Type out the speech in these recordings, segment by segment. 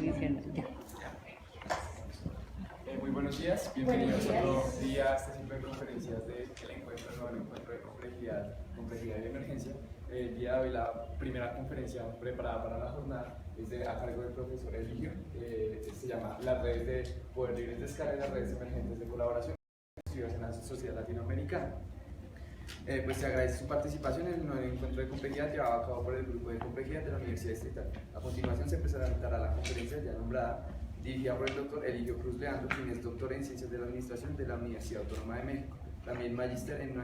iniciando ya. Muy buenos días, bienvenidos otro día a este ciclo de conferencias del encuentro, el nuevo encuentro de complejidad y emergencia. El día de hoy la primera conferencia preparada para la jornada es a cargo del profesor Eligio, se llama Las redes de poder libres de escala y las redes emergentes de colaboración en la sociedad latinoamericana. Pues se agradece su participación en el nuevo encuentro de complejidad llevado a cabo por el grupo de complejidad de la Universidad Distrital. A continuación se presentará la conferencia ya nombrada, dirigida por el doctor Eligio Cruz Leandro, quien es doctor en Ciencias de la Administración de la Universidad Autónoma de México, también magíster en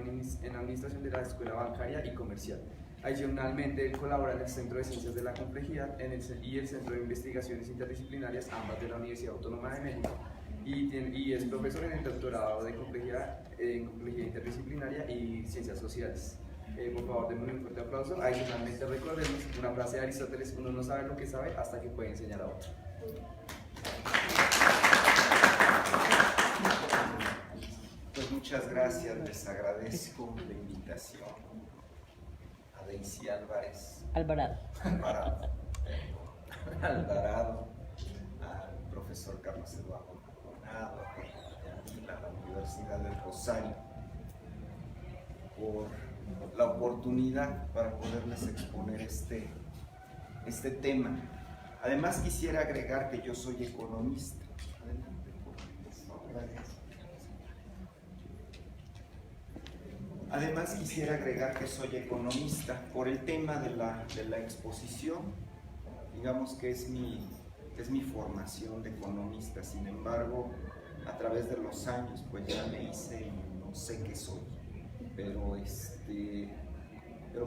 Administración de la Escuela Bancaria y Comercial. Adicionalmente, él colabora en el Centro de Ciencias de la Complejidad y el Centro de Investigaciones Interdisciplinarias, ambas de la Universidad Autónoma de México, y es profesor en el doctorado de complejidad interdisciplinaria y ciencias sociales. Por favor, denme un fuerte aplauso. Adicionalmente, recordemos una frase de Aristóteles: uno no sabe lo que sabe hasta que puede enseñar a otro. Pues muchas gracias, les agradezco la invitación a Daisy Alvarado, al profesor Carlos Eduardo Maldonado, a la Universidad del Rosario, por la oportunidad para poderles exponer este tema. Además quisiera agregar que yo soy economista. Adelante, por favor. Además quisiera agregar que soy economista por el tema de la exposición. Digamos que es mi formación de economista. Sin embargo, a través de los años pues ya me hice y no sé qué soy. Pero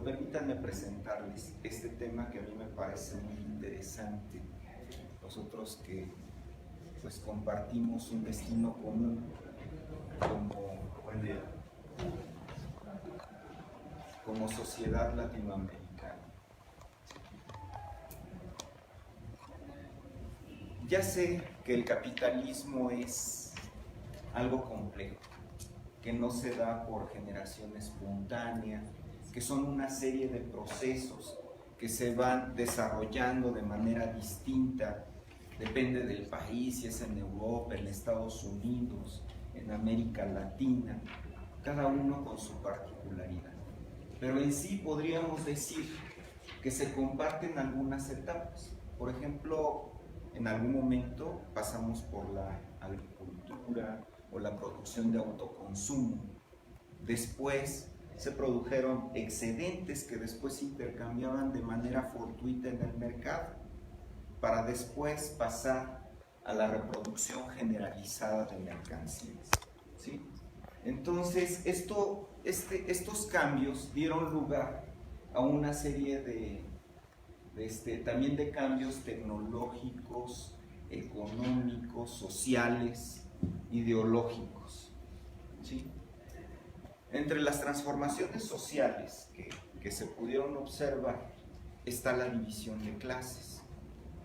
permítanme presentarles este tema que a mí me parece muy interesante. Nosotros que pues compartimos un destino común como sociedad latinoamericana. Ya sé que el capitalismo es algo complejo, que no se da por generación espontánea, que son una serie de procesos que se van desarrollando de manera distinta, depende del país, si es en Europa, en Estados Unidos, en América Latina, cada uno con su particularidad. Pero en sí podríamos decir que se comparten algunas etapas. Por ejemplo, en algún momento pasamos por la agricultura o la producción de autoconsumo. Después se produjeron excedentes que después se intercambiaban de manera fortuita en el mercado, para después pasar a la reproducción generalizada de mercancías, ¿sí? Entonces, estos cambios dieron lugar a una serie también de cambios tecnológicos, económicos, sociales, ideológicos, ¿sí? Entre las transformaciones sociales que se pudieron observar está la división de clases.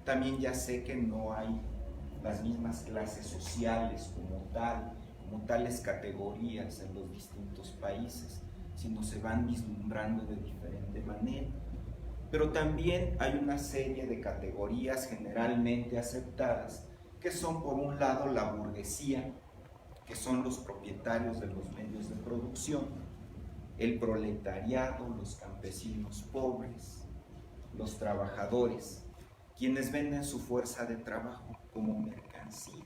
También ya sé que no hay las mismas clases sociales como tales categorías en los distintos países, sino se van vislumbrando de diferente manera. Pero también hay una serie de categorías generalmente aceptadas, que son por un lado la burguesía, que son los propietarios de los medios de producción, el proletariado, los campesinos pobres, los trabajadores, quienes venden su fuerza de trabajo como mercancía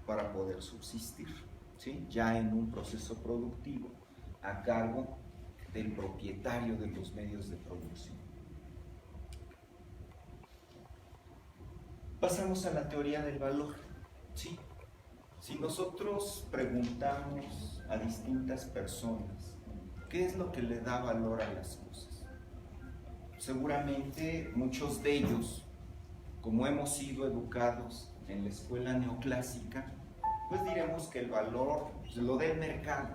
para poder subsistir, ¿sí? Ya en un proceso productivo a cargo del propietario de los medios de producción. Pasamos a la teoría del valor, ¿sí? Si nosotros preguntamos a distintas personas qué es lo que le da valor a las cosas, seguramente muchos de ellos, como hemos sido educados en la escuela neoclásica, pues diremos que el valor lo da el mercado.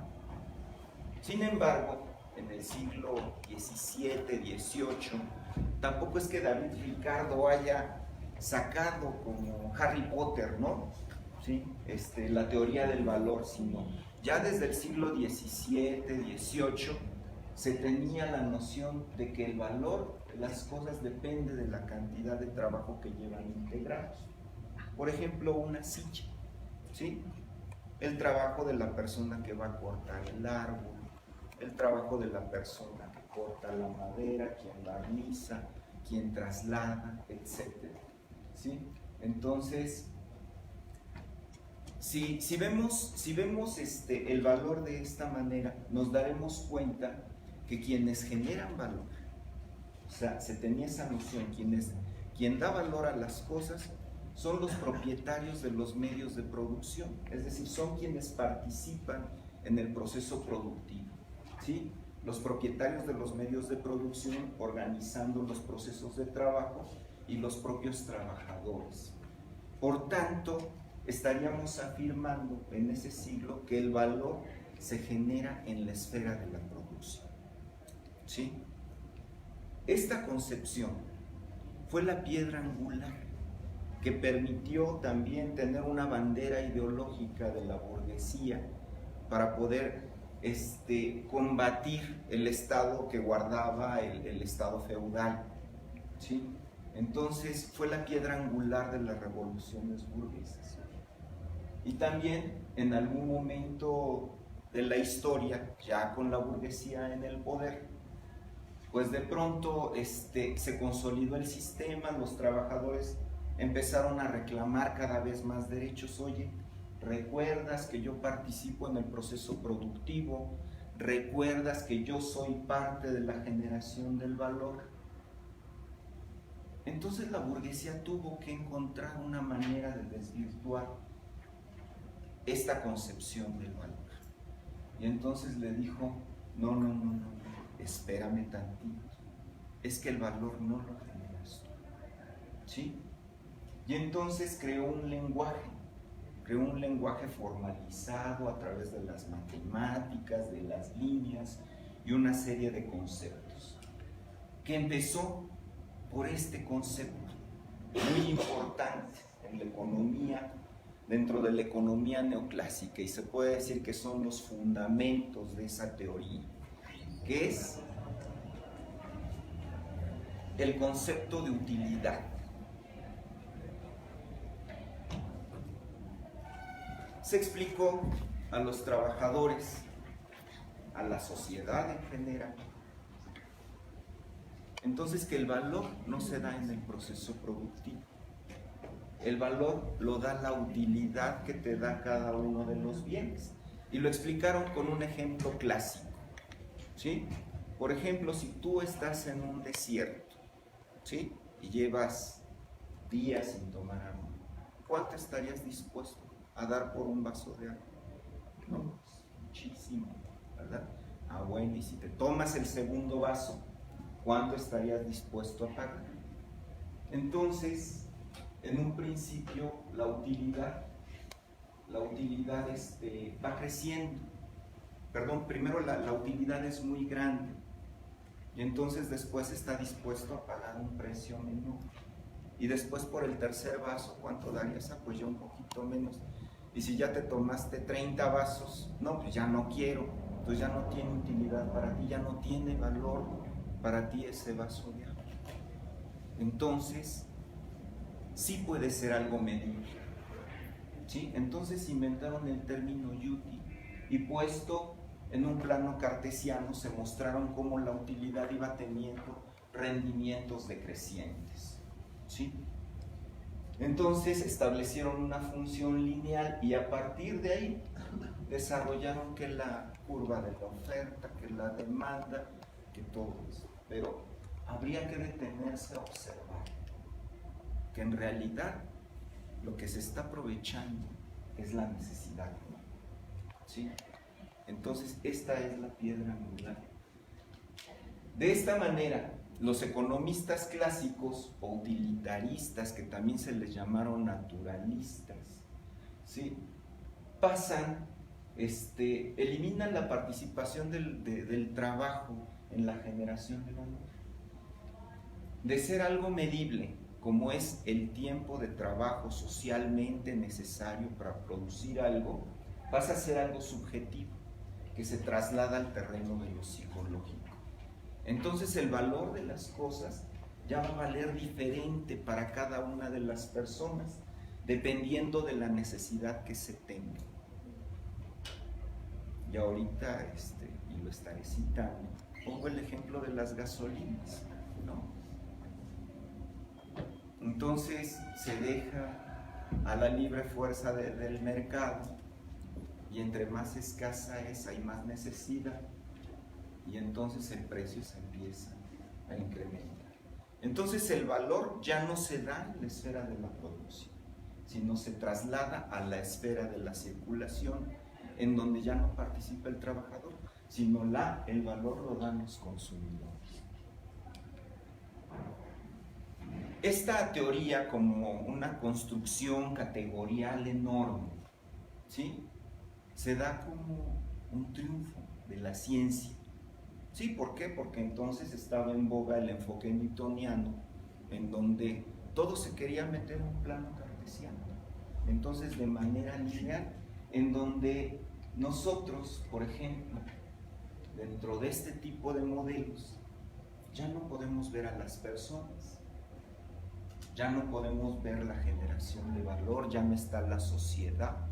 Sin embargo, en el siglo XVII, XVIII, tampoco es que David Ricardo haya sacado como Harry Potter, ¿no? ¿Sí? La teoría del valor, sino ya desde el siglo XVII, XVIII, se tenía la noción de que el valor de las cosas depende de la cantidad de trabajo que llevan integrados. Por ejemplo, una silla, ¿sí? El trabajo de la persona que va a cortar el árbol, el trabajo de la persona que corta la madera, quien barniza, quien traslada, etc. ¿Sí? Entonces, si vemos el valor de esta manera, nos daremos cuenta que quienes generan valor, o sea, se tenía esa noción, quien da valor a las cosas son los propietarios de los medios de producción, es decir, son quienes participan en el proceso productivo, ¿sí? Los propietarios de los medios de producción organizando los procesos de trabajo y los propios trabajadores. Por tanto, estaríamos afirmando en ese siglo que el valor se genera en la esfera de la producción, ¿sí? Esta concepción fue la piedra angular que permitió también tener una bandera ideológica de la burguesía para poder combatir el Estado que guardaba el Estado feudal, ¿sí? Entonces fue la piedra angular de las revoluciones burguesas. Y también en algún momento de la historia, ya con la burguesía en el poder, pues de pronto se consolidó el sistema, los trabajadores empezaron a reclamar cada vez más derechos. Oye, ¿recuerdas que yo participo en el proceso productivo? ¿Recuerdas que yo soy parte de la generación del valor? Entonces la burguesía tuvo que encontrar una manera de desvirtuar esta concepción del valor. Y entonces le dijo, no, espérame tantito, es que el valor no lo generas tú, ¿sí? Y entonces creó un lenguaje formalizado a través de las matemáticas, de las líneas y una serie de conceptos, que empezó por este concepto muy importante en la economía, dentro de la economía neoclásica, y se puede decir que son los fundamentos de esa teoría, que es el concepto de utilidad. Se explicó a los trabajadores, a la sociedad en general, entonces que el valor no se da en el proceso productivo. El valor lo da la utilidad que te da cada uno de los bienes. Y lo explicaron con un ejemplo clásico, ¿sí? Por ejemplo, si tú estás en un desierto, ¿sí? Y llevas días sin tomar agua, ¿cuánto estarías dispuesto a dar por un vaso de agua? No, muchísimo, ¿verdad? Ah, bueno, y si te tomas el segundo vaso, ¿cuánto estarías dispuesto a pagar? Entonces, en un principio, la utilidad va creciendo. Primero la utilidad es muy grande, y entonces después está dispuesto a pagar un precio menor. Y después por el tercer vaso, ¿cuánto darías? Pues ya un poquito menos. Y si ya te tomaste 30 vasos, no, pues ya no quiero, pues ya no tiene utilidad para ti, ya no tiene valor para ti ese vaso de agua. Entonces, sí puede ser algo medible, ¿sí? Entonces inventaron el término util, y puesto en un plano cartesiano se mostraron cómo la utilidad iba teniendo rendimientos decrecientes, ¿sí? Entonces establecieron una función lineal y a partir de ahí desarrollaron que la curva de la oferta, que la demanda, que todo eso. Pero habría que detenerse a observar que en realidad lo que se está aprovechando es la necesidad humana, ¿sí? Entonces esta es la piedra angular. De esta manera, los economistas clásicos o utilitaristas, que también se les llamaron naturalistas, ¿sí? Eliminan la participación del trabajo en la generación de valor. De ser algo medible, como es el tiempo de trabajo socialmente necesario para producir algo, pasa a ser algo subjetivo, que se traslada al terreno de lo psicológico. Entonces el valor de las cosas ya va a valer diferente para cada una de las personas, dependiendo de la necesidad que se tenga. Y ahorita, y lo estaré citando, pongo el ejemplo de las gasolinas, ¿no? Entonces se deja a la libre fuerza del mercado, y entre más escasa es, hay más necesidad, y entonces el precio se empieza a incrementar. Entonces el valor ya no se da en la esfera de la producción, sino se traslada a la esfera de la circulación, en donde ya no participa el trabajador, sino el valor lo dan los consumidores. Esta teoría, como una construcción categorial enorme, ¿sí?, se da como un triunfo de la ciencia. ¿Sí? ¿Por qué? Porque entonces estaba en boga el enfoque newtoniano, en donde todo se quería meter en un plano cartesiano. Entonces, de manera lineal, en donde nosotros, por ejemplo, dentro de este tipo de modelos, ya no podemos ver a las personas, ya no podemos ver la generación de valor, ya no está la sociedad,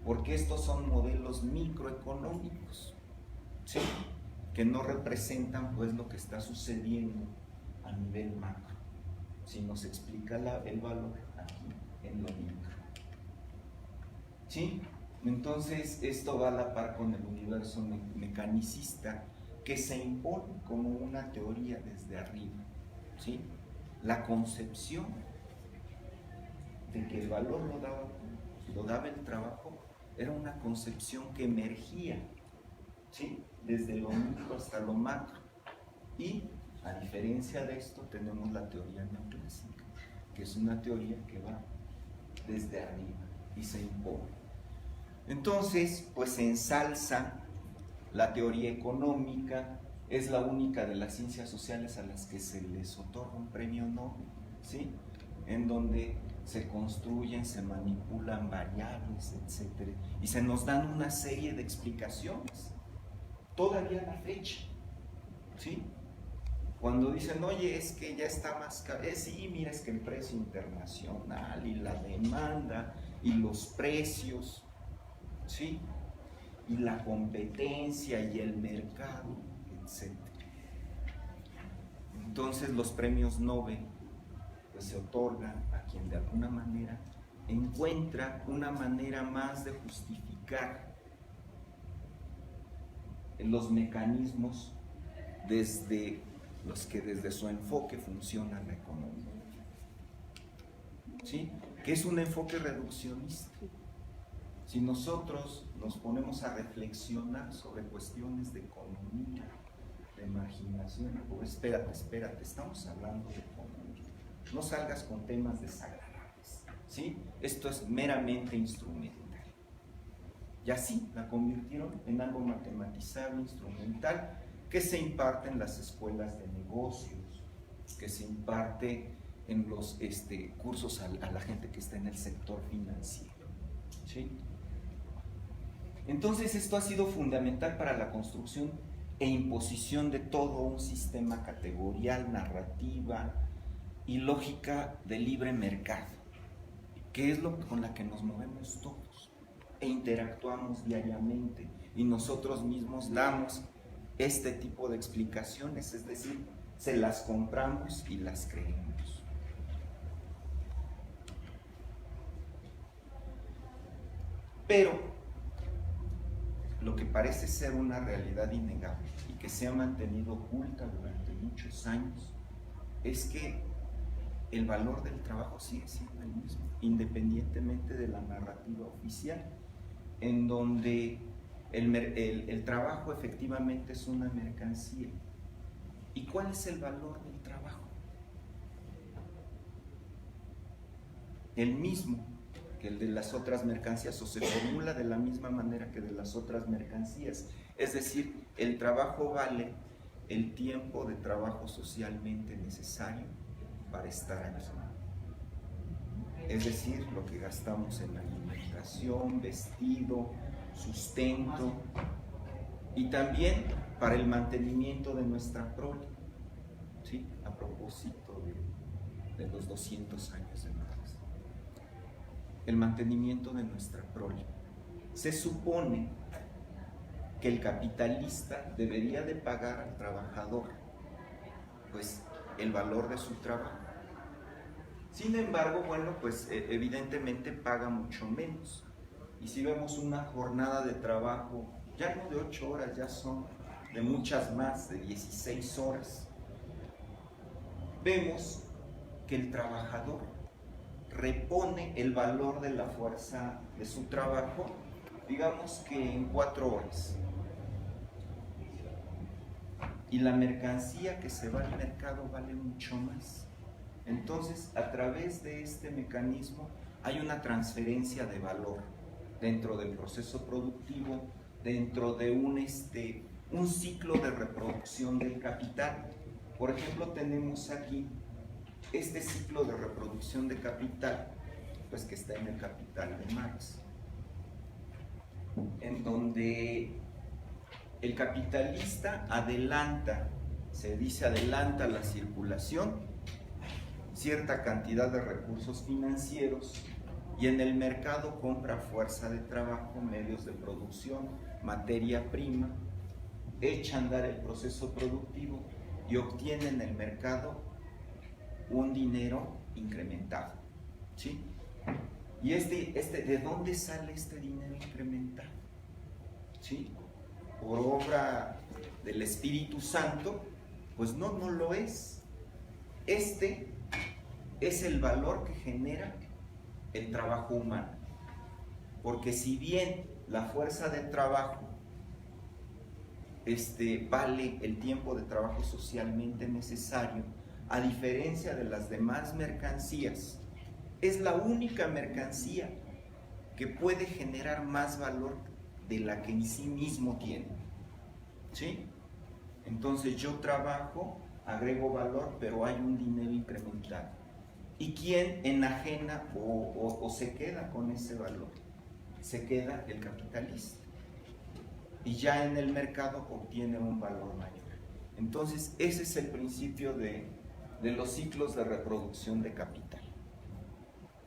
porque estos son modelos microeconómicos, ¿sí?, que no representan pues lo que está sucediendo a nivel macro, sino se explica el valor aquí en lo micro. ¿Sí? Entonces esto va a la par con el universo mecanicista, que se impone como una teoría desde arriba. ¿Sí? La concepción de que el valor lo daba el trabajo era una concepción que emergía, ¿sí?, desde lo micro hasta lo macro. Y a diferencia de esto tenemos la teoría neoclásica, que es una teoría que va desde arriba y se impone. Entonces, pues se ensalza la teoría económica, es la única de las ciencias sociales a las que se les otorga un premio Nobel, ¿sí?, en donde se construyen, se manipulan variables, etc. Y se nos dan una serie de explicaciones, todavía a la fecha, ¿sí? Cuando dicen, oye, es que ya está más caro, sí, mira, es que el precio internacional y la demanda y los precios, ¿sí?, y la competencia y el mercado, etc. Entonces los premios Nobel pues se otorgan a quien de alguna manera encuentra una manera más de justificar los mecanismos desde los que desde su enfoque funciona la economía, ¿sí?, que es un enfoque reduccionista. Si nosotros nos ponemos a reflexionar sobre cuestiones de economía, de marginación, pues espérate, estamos hablando de economía, no salgas con temas desagradables, ¿sí? Esto es meramente instrumental. Y así la convirtieron en algo matematizable, instrumental, que se imparte en las escuelas de negocios, que se imparte en los cursos a la gente que está en el sector financiero, ¿sí? Entonces esto ha sido fundamental para la construcción e imposición de todo un sistema categorial, narrativa y lógica de libre mercado, que es con la que nos movemos todos e interactuamos diariamente, y nosotros mismos damos este tipo de explicaciones, es decir, se las compramos y las creemos. Pero lo que parece ser una realidad innegable y que se ha mantenido oculta durante muchos años es que el valor del trabajo sigue siendo el mismo, independientemente de la narrativa oficial, en donde el trabajo efectivamente es una mercancía. ¿Y cuál es el valor del trabajo? El mismo que el de las otras mercancías, o se formula de la misma manera que de las otras mercancías. Es decir, el trabajo vale el tiempo de trabajo socialmente necesario para estar aquí. Es decir, lo que gastamos en alimentación, vestido, sustento, y también para el mantenimiento de nuestra prole, ¿sí?, a propósito de los 200 años de paz. el mantenimiento de nuestra prole. Se supone que el capitalista debería de pagar al trabajador pues el valor de su trabajo. Sin embargo, bueno, pues evidentemente paga mucho menos. Y si vemos una jornada de trabajo, ya no de 8 horas, ya son de muchas más, de 16 horas, vemos que el trabajador repone el valor de la fuerza de su trabajo, digamos que en 4 horas. Y la mercancía que se va al mercado vale mucho más. Entonces, a través de este mecanismo hay una transferencia de valor dentro del proceso productivo, dentro de un ciclo de reproducción del capital. Por ejemplo, tenemos aquí este ciclo de reproducción de capital, pues que está en el Capital de Marx, en donde el capitalista adelanta, se dice adelanta la circulación, cierta cantidad de recursos financieros, y en el mercado compra fuerza de trabajo, medios de producción, materia prima, echa a andar el proceso productivo y obtiene en el mercado un dinero incrementado, ¿sí? Y ¿de dónde sale este dinero incrementado? ¿Sí? ¿Por obra del Espíritu Santo? Pues no lo es. Este es el valor que genera el trabajo humano. Porque si bien la fuerza de trabajo vale el tiempo de trabajo socialmente necesario, a diferencia de las demás mercancías, es la única mercancía que puede generar más valor de la que en sí mismo tiene, ¿sí? Entonces yo trabajo, agrego valor, pero hay un dinero incrementado. ¿Y quién enajena o se queda con ese valor? Se queda el capitalista. Y ya en el mercado obtiene un valor mayor. Entonces ese es el principio de los ciclos de reproducción de capital.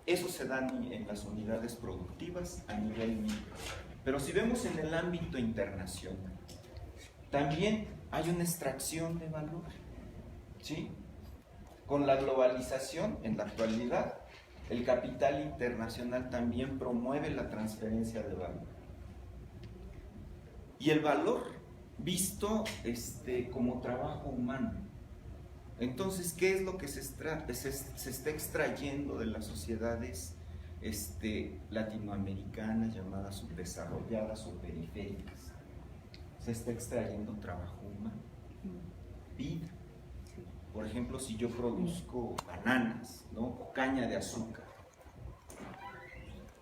Eso se da en las unidades productivas a nivel micro. Pero si vemos en el ámbito internacional, también hay una extracción de valor, ¿sí? Con la globalización, en la actualidad, el capital internacional también promueve la transferencia de valor. Y el valor visto como trabajo humano. Entonces, ¿qué es lo que se está extrayendo de las sociedades latinoamericanas, llamadas subdesarrolladas o periféricas? Se está extrayendo trabajo humano, vida. Por ejemplo, si yo produzco bananas, ¿no? O caña de azúcar,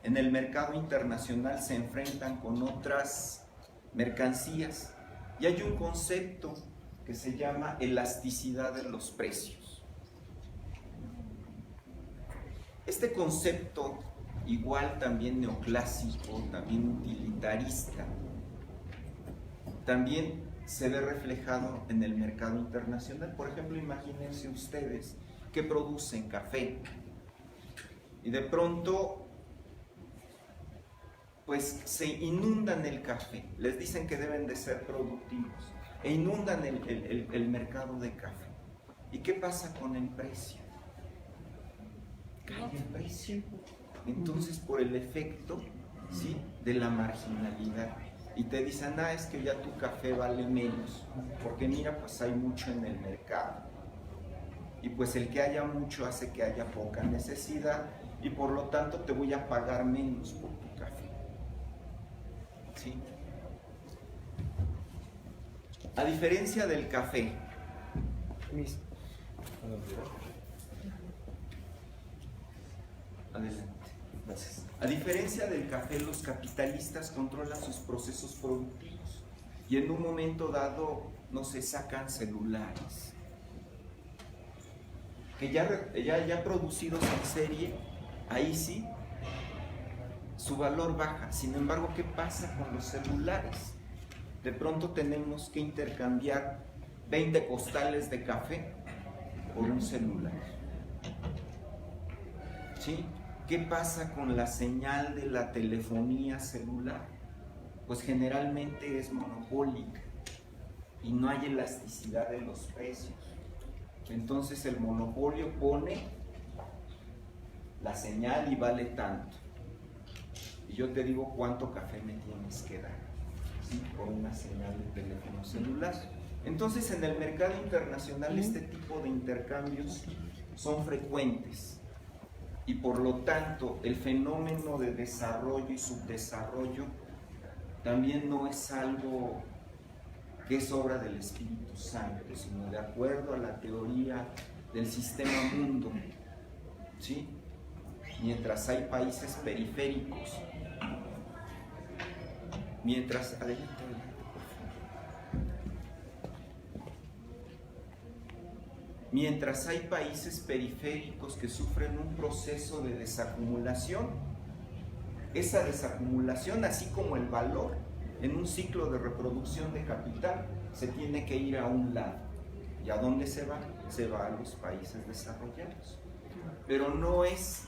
en el mercado internacional se enfrentan con otras mercancías y hay un concepto que se llama elasticidad de los precios. Este concepto, igual también neoclásico, también utilitarista, también se ve reflejado en el mercado internacional. Por ejemplo, imagínense ustedes que producen café y de pronto pues se inundan el café, les dicen que deben de ser productivos e inundan el mercado de café. ¿Y qué pasa con el precio? Cae el precio. Entonces, por el efecto, ¿sí?, de la marginalidad. Y te dicen, es que ya tu café vale menos, porque mira, pues hay mucho en el mercado. Y pues el que haya mucho hace que haya poca necesidad y por lo tanto te voy a pagar menos por tu café. ¿Sí? A diferencia del café, adelante, gracias. A diferencia del café, los capitalistas controlan sus procesos productivos y en un momento dado, no se sacan celulares que ya producidos en serie, ahí sí su valor baja. Sin embargo, ¿qué pasa con los celulares? De pronto tenemos que intercambiar 20 costales de café por un celular, ¿sí? ¿Qué pasa con la señal de la telefonía celular? Pues generalmente es monopólica y no hay elasticidad de los precios. Entonces el monopolio pone la señal y vale tanto. Y yo te digo cuánto café me tienes que dar, ¿sí? Por una señal de teléfono celular. Entonces en el mercado internacional este tipo de intercambios son frecuentes y por lo tanto el fenómeno de desarrollo y subdesarrollo también no es algo que es obra del Espíritu Santo, sino de acuerdo a la teoría del sistema mundo, ¿sí? Mientras hay países periféricos, adelante, por favor. Mientras hay países periféricos que sufren un proceso de desacumulación, esa desacumulación, así como el valor, en un ciclo de reproducción de capital, se tiene que ir a un lado. ¿Y a dónde se va? Se va a los países desarrollados. Pero no es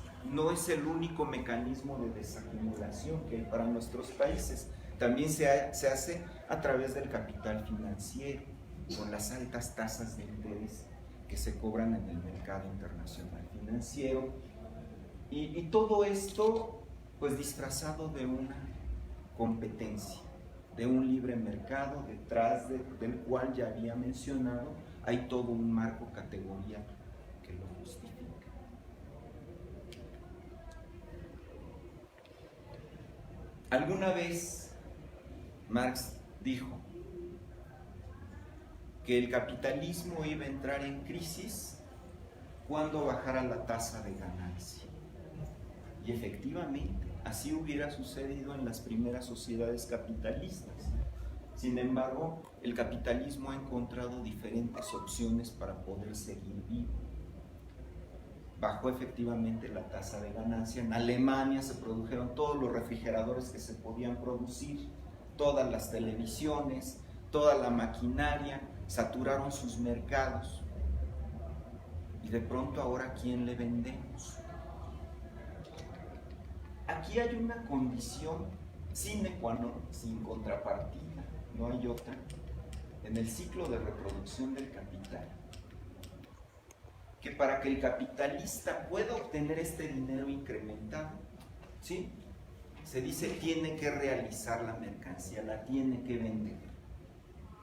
el único mecanismo de desacumulación que hay para nuestros países. También se hace a través del capital financiero, con las altas tasas de interés que se cobran en el mercado internacional financiero. Y todo esto, pues disfrazado de una competencia, de un libre mercado, detrás del cual ya había mencionado, hay todo un marco categorial que lo justifica. Alguna vez Marx dijo que el capitalismo iba a entrar en crisis cuando bajara la tasa de ganancia. Y efectivamente, así hubiera sucedido en las primeras sociedades capitalistas. Sin embargo, el capitalismo ha encontrado diferentes opciones para poder seguir vivo. Bajó efectivamente la tasa de ganancia. En Alemania se produjeron todos los refrigeradores que se podían producir, todas las televisiones, toda la maquinaria, saturaron sus mercados. Y de pronto ahora, ¿a quién le vendemos? Aquí hay una condición sine qua non, sin contrapartida, no hay otra, en el ciclo de reproducción del capital, que para que el capitalista pueda obtener este dinero incrementado, ¿sí? Se dice tiene que realizar la mercancía, la tiene que vender,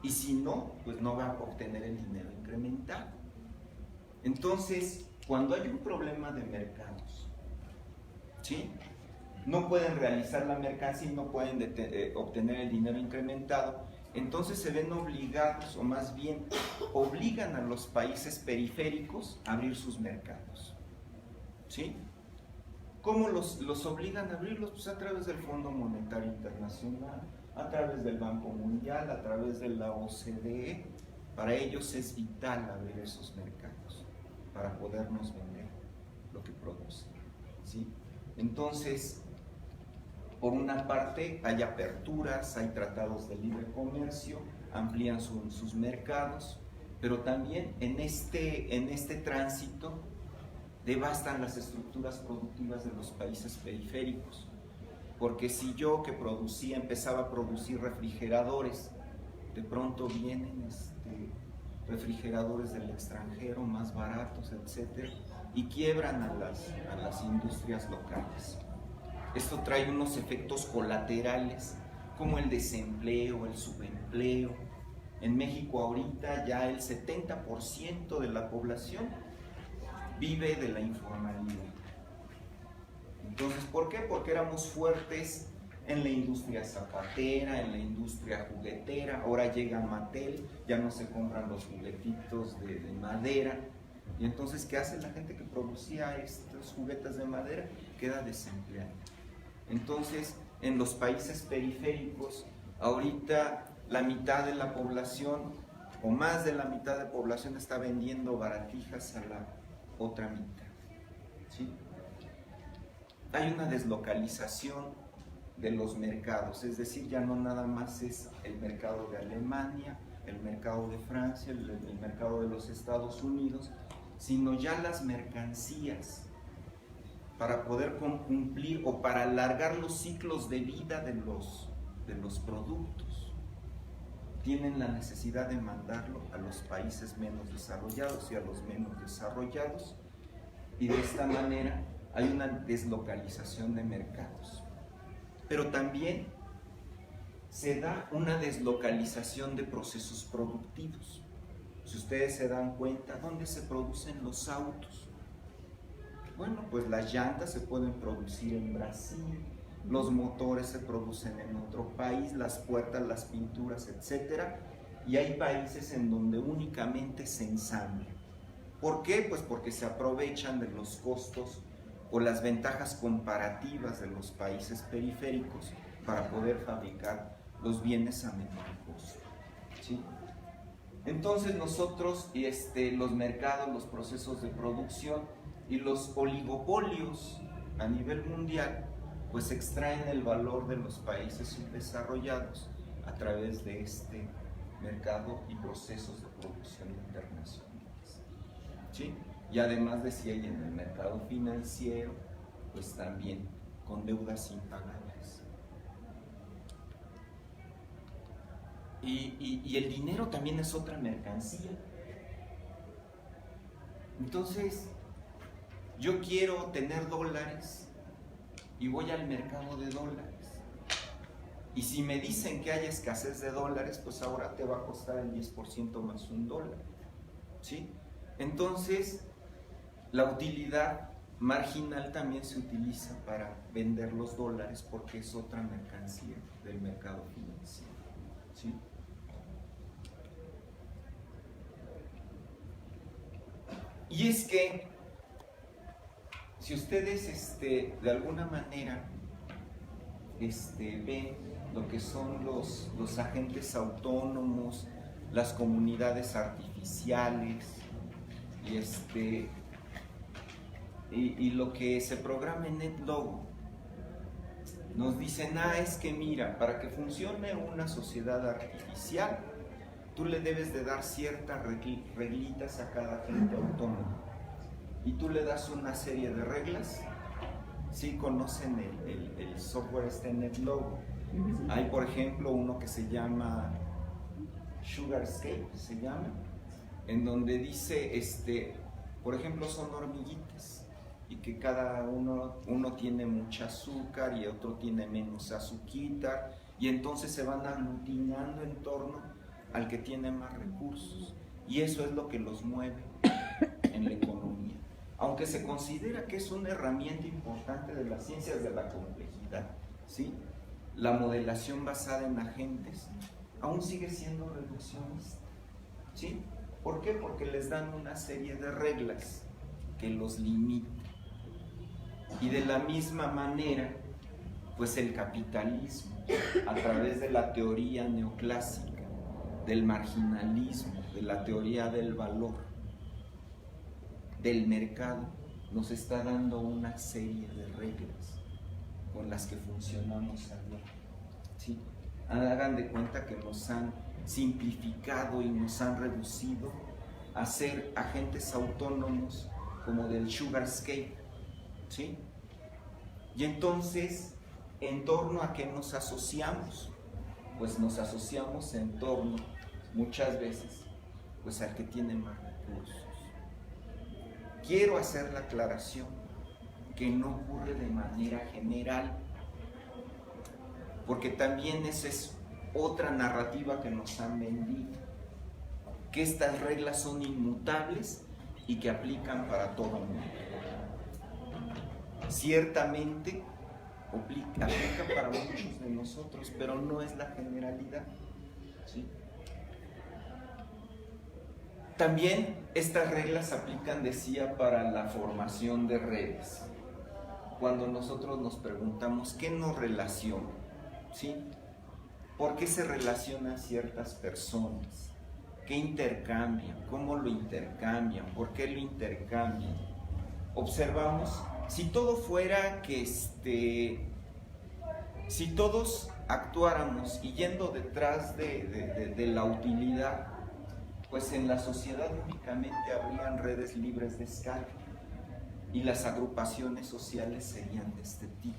y si no, pues no va a obtener el dinero incrementado. Entonces, cuando hay un problema de mercados, ¿sí?, no pueden realizar la mercancía y no pueden obtener el dinero incrementado, entonces se ven obligados, o más bien obligan a los países periféricos a abrir sus mercados, ¿sí? ¿Cómo los obligan a abrirlos? Pues a través del Fondo Monetario Internacional, a través del Banco Mundial, a través de la OCDE. Para ellos es vital abrir esos mercados para podernos vender lo que producen, ¿sí? Entonces, por una parte, hay aperturas, hay tratados de libre comercio, amplían sus mercados, pero también en este tránsito devastan las estructuras productivas de los países periféricos. Porque si yo que producía, empezaba a producir refrigeradores, de pronto vienen refrigeradores del extranjero más baratos, etcétera, y quiebran a las industrias locales. Esto trae unos efectos colaterales como el desempleo, el subempleo. En México ahorita ya el 70% de la población vive de la informalidad. Entonces, ¿por qué? Porque éramos fuertes en la industria zapatera, en la industria juguetera. Ahora llega Mattel, ya no se compran los juguetitos de madera. Y entonces, ¿qué hace la gente que producía estos juguetes de madera? Queda desempleada. Entonces, en los países periféricos, ahorita la mitad de la población, o más de la mitad de la población, está vendiendo baratijas a la otra mitad, ¿sí? Hay una deslocalización de los mercados, es decir, ya no nada más es el mercado de Alemania, el mercado de Francia, el mercado de los Estados Unidos, sino ya las mercancías para poder cumplir o para alargar los ciclos de vida de los productos. Tienen la necesidad de mandarlo a los países menos desarrollados y a los menos desarrollados, y de esta manera hay una deslocalización de mercados. Pero también se da una deslocalización de procesos productivos. Si ustedes se dan cuenta, ¿dónde se producen los autos? Bueno, pues las llantas se pueden producir en Brasil, los motores se producen en otro país, las puertas, las pinturas, etc. Y hay países en donde únicamente se ensambla. ¿Por qué? Pues porque se aprovechan de los costos o las ventajas comparativas de los países periféricos para poder fabricar los bienes a menor costo, ¿sí? Entonces nosotros, los mercados, los procesos de producción y los oligopolios a nivel mundial, pues extraen el valor de los países subdesarrollados a través de este mercado y procesos de producción internacionales, ¿sí? Y además decía, y en el mercado financiero, pues también con deudas impagables. Y el dinero también es otra mercancía. Entonces, yo quiero tener dólares y voy al mercado de dólares. Y si me dicen que hay escasez de dólares, pues ahora te va a costar el 10% más $1, ¿sí? Entonces, la utilidad marginal también se utiliza para vender los dólares porque es otra mercancía del mercado financiero, ¿sí? Y es que si ustedes de alguna manera ven lo que son los agentes autónomos, las comunidades artificiales y lo que se programa en NetLogo, nos dicen, es que mira, para que funcione una sociedad artificial, tú le debes de dar ciertas reglitas a cada agente autónomo. Y tú le das una serie de reglas. Sí conocen el software NetLogo. Hay, por ejemplo, uno que se llama Sugarscape, se llama, en donde dice, por ejemplo, son hormiguitas y que cada uno tiene mucha azúcar y otro tiene menos azuquita, y entonces se van aglutinando en torno al que tiene más recursos, y eso es lo que los mueve en la economía, aunque se considera que es una herramienta importante de las ciencias de la complejidad, ¿sí? La modelación basada en agentes aún sigue siendo reduccionista, ¿sí? ¿Por qué? Porque les dan una serie de reglas que los limitan. Y de la misma manera, pues el capitalismo, a través de la teoría neoclásica, del marginalismo, de la teoría del valor, del mercado, nos está dando una serie de reglas con las que funcionamos allá, ¿sí? Hagan de cuenta que nos han simplificado y nos han reducido a ser agentes autónomos como del Sugarscape, ¿sí? Y entonces, ¿en torno a qué nos asociamos? Pues nos asociamos en torno, muchas veces, pues al que tiene más recursos. Quiero hacer la aclaración que no ocurre de manera general, porque también esa es otra narrativa que nos han vendido, que estas reglas son inmutables y que aplican para todo el mundo. Ciertamente aplica para muchos de nosotros, pero no es la generalidad, ¿sí? También estas reglas aplican, decía, para la formación de redes. Cuando nosotros nos preguntamos qué nos relaciona, ¿sí? ¿Por qué se relacionan ciertas personas? ¿Qué intercambian? ¿Cómo lo intercambian? ¿Por qué lo intercambian? Observamos, si todo fuera que si todos actuáramos y yendo detrás de la utilidad, pues en la sociedad únicamente habrían redes libres de escala y las agrupaciones sociales serían de este tipo.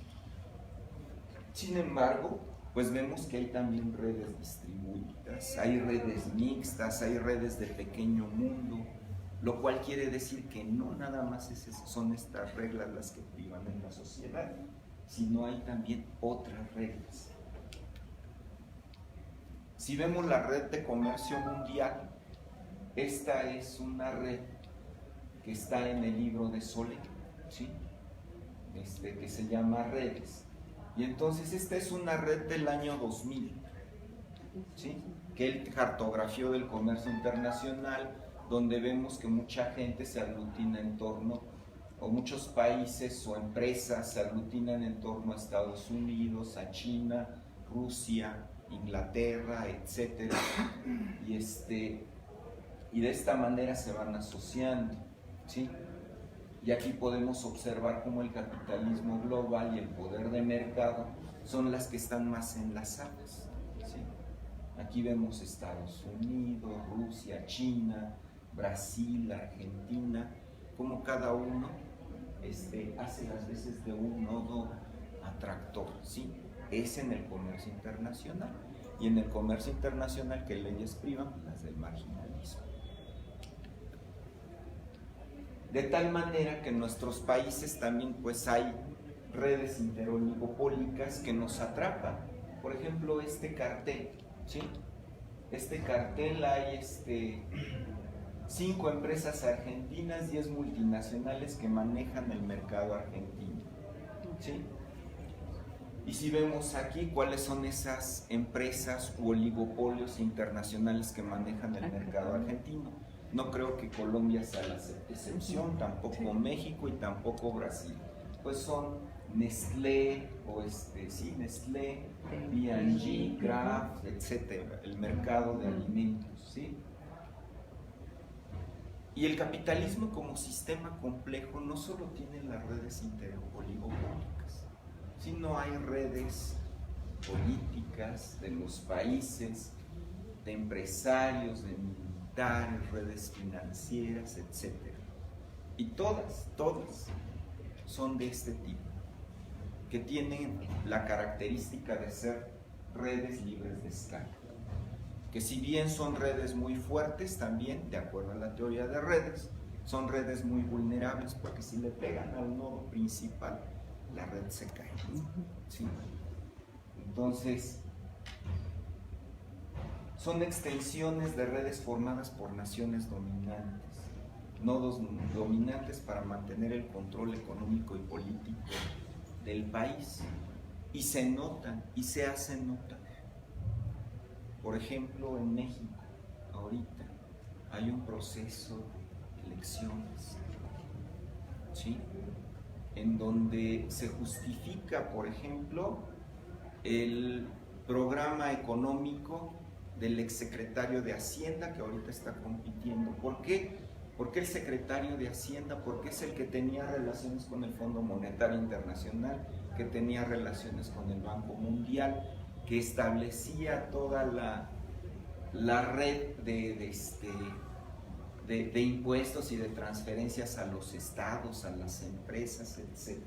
Sin embargo, pues vemos que hay también redes distribuidas, hay redes mixtas, hay redes de pequeño mundo, lo cual quiere decir que no nada más son estas reglas las que privan en la sociedad, sino hay también otras reglas. Si vemos la red de comercio mundial, esta es una red que está en el libro de Solé, ¿sí? Que se llama Redes. Y entonces esta es una red del año 2000, ¿sí? Que él cartografió del comercio internacional, donde vemos que mucha gente se aglutina en torno, o muchos países o empresas se aglutinan en torno a Estados Unidos, a China, Rusia, Inglaterra, etc. Y de esta manera se van asociando, ¿sí? Y aquí podemos observar cómo el capitalismo global y el poder de mercado son las que están más enlazadas, ¿sí? Aquí vemos Estados Unidos, Rusia, China, Brasil, Argentina, como cada uno hace las veces de un nodo atractor, ¿sí? Es en el comercio internacional. Y en el comercio internacional, ¿qué leyes privan? Las del marginalismo. De tal manera que en nuestros países también pues hay redes interoligopólicas que nos atrapan. Por ejemplo, este cartel, ¿sí? Este cartel hay 5 empresas argentinas, 10 multinacionales que manejan el mercado argentino, ¿sí? Y si vemos aquí cuáles son esas empresas u oligopolios internacionales que manejan el mercado argentino, no creo que Colombia sea la excepción, tampoco México y tampoco Brasil. Pues son Nestlé, Nestlé, P&G, Kraft, etcétera, el mercado de alimentos, ¿sí? Y el capitalismo como sistema complejo no solo tiene las redes interoligopólicas, sino hay redes políticas de los países, de empresarios, de militares, redes financieras, etc. Y todas son de este tipo, que tienen la característica de ser redes libres de escala. Que si bien son redes muy fuertes, también, de acuerdo a la teoría de redes, son redes muy vulnerables, porque si le pegan al nodo principal, la red se cae, ¿sí? Entonces, son extensiones de redes formadas por naciones dominantes, nodos dominantes para mantener el control económico y político del país, y se notan y se hacen notar. Por ejemplo, en México, ahorita hay un proceso de elecciones, ¿sí? En donde se justifica, por ejemplo, el programa económico del exsecretario de Hacienda, que ahorita está compitiendo. ¿Por qué? Porque el secretario de Hacienda, porque es el que tenía relaciones con el Fondo Monetario Internacional, que tenía relaciones con el Banco Mundial, que establecía toda la red de impuestos y de transferencias a los estados, a las empresas, etc.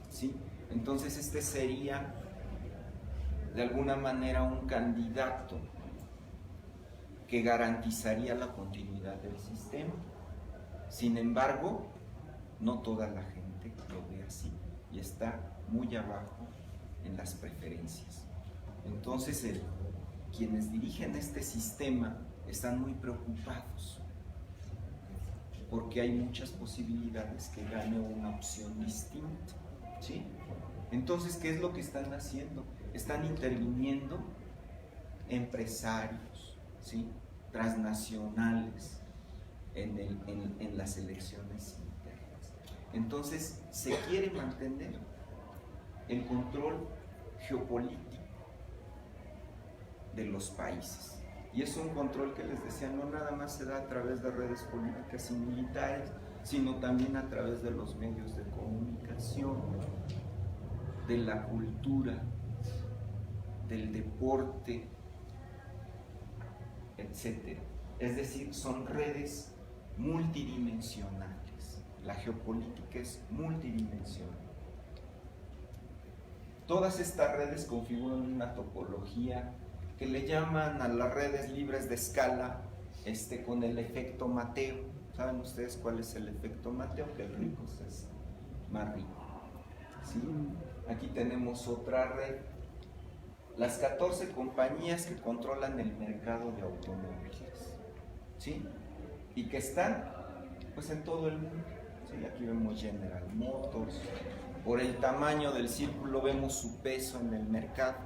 ¿Sí? Entonces este sería de alguna manera un candidato que garantizaría la continuidad del sistema. Sin embargo, no toda la gente lo ve así y está muy abajo en las preferencias. Entonces quienes dirigen este sistema están muy preocupados porque hay muchas posibilidades que gane una opción distinta, ¿sí? Entonces, ¿qué es lo que están haciendo? Están interviniendo empresarios, ¿sí? Transnacionales en las elecciones internas. Entonces, se quiere mantener el control geopolítico de los países. Y es un control que les decía, no nada más se da a través de redes políticas y militares, sino también a través de los medios de comunicación, de la cultura, del deporte, etc. Es decir, son redes multidimensionales, La geopolítica es multidimensional. Todas estas redes configuran una topología que le llaman a las redes libres de escala con el efecto Mateo. ¿Saben ustedes cuál es el efecto Mateo? Que el rico es más rico. ¿Sí? Aquí tenemos otra red. Las 14 compañías que controlan el mercado de automóviles. ¿Sí? Y que están pues en todo el mundo. ¿Sí? Aquí vemos General Motors. Por el tamaño del círculo vemos su peso en el mercado.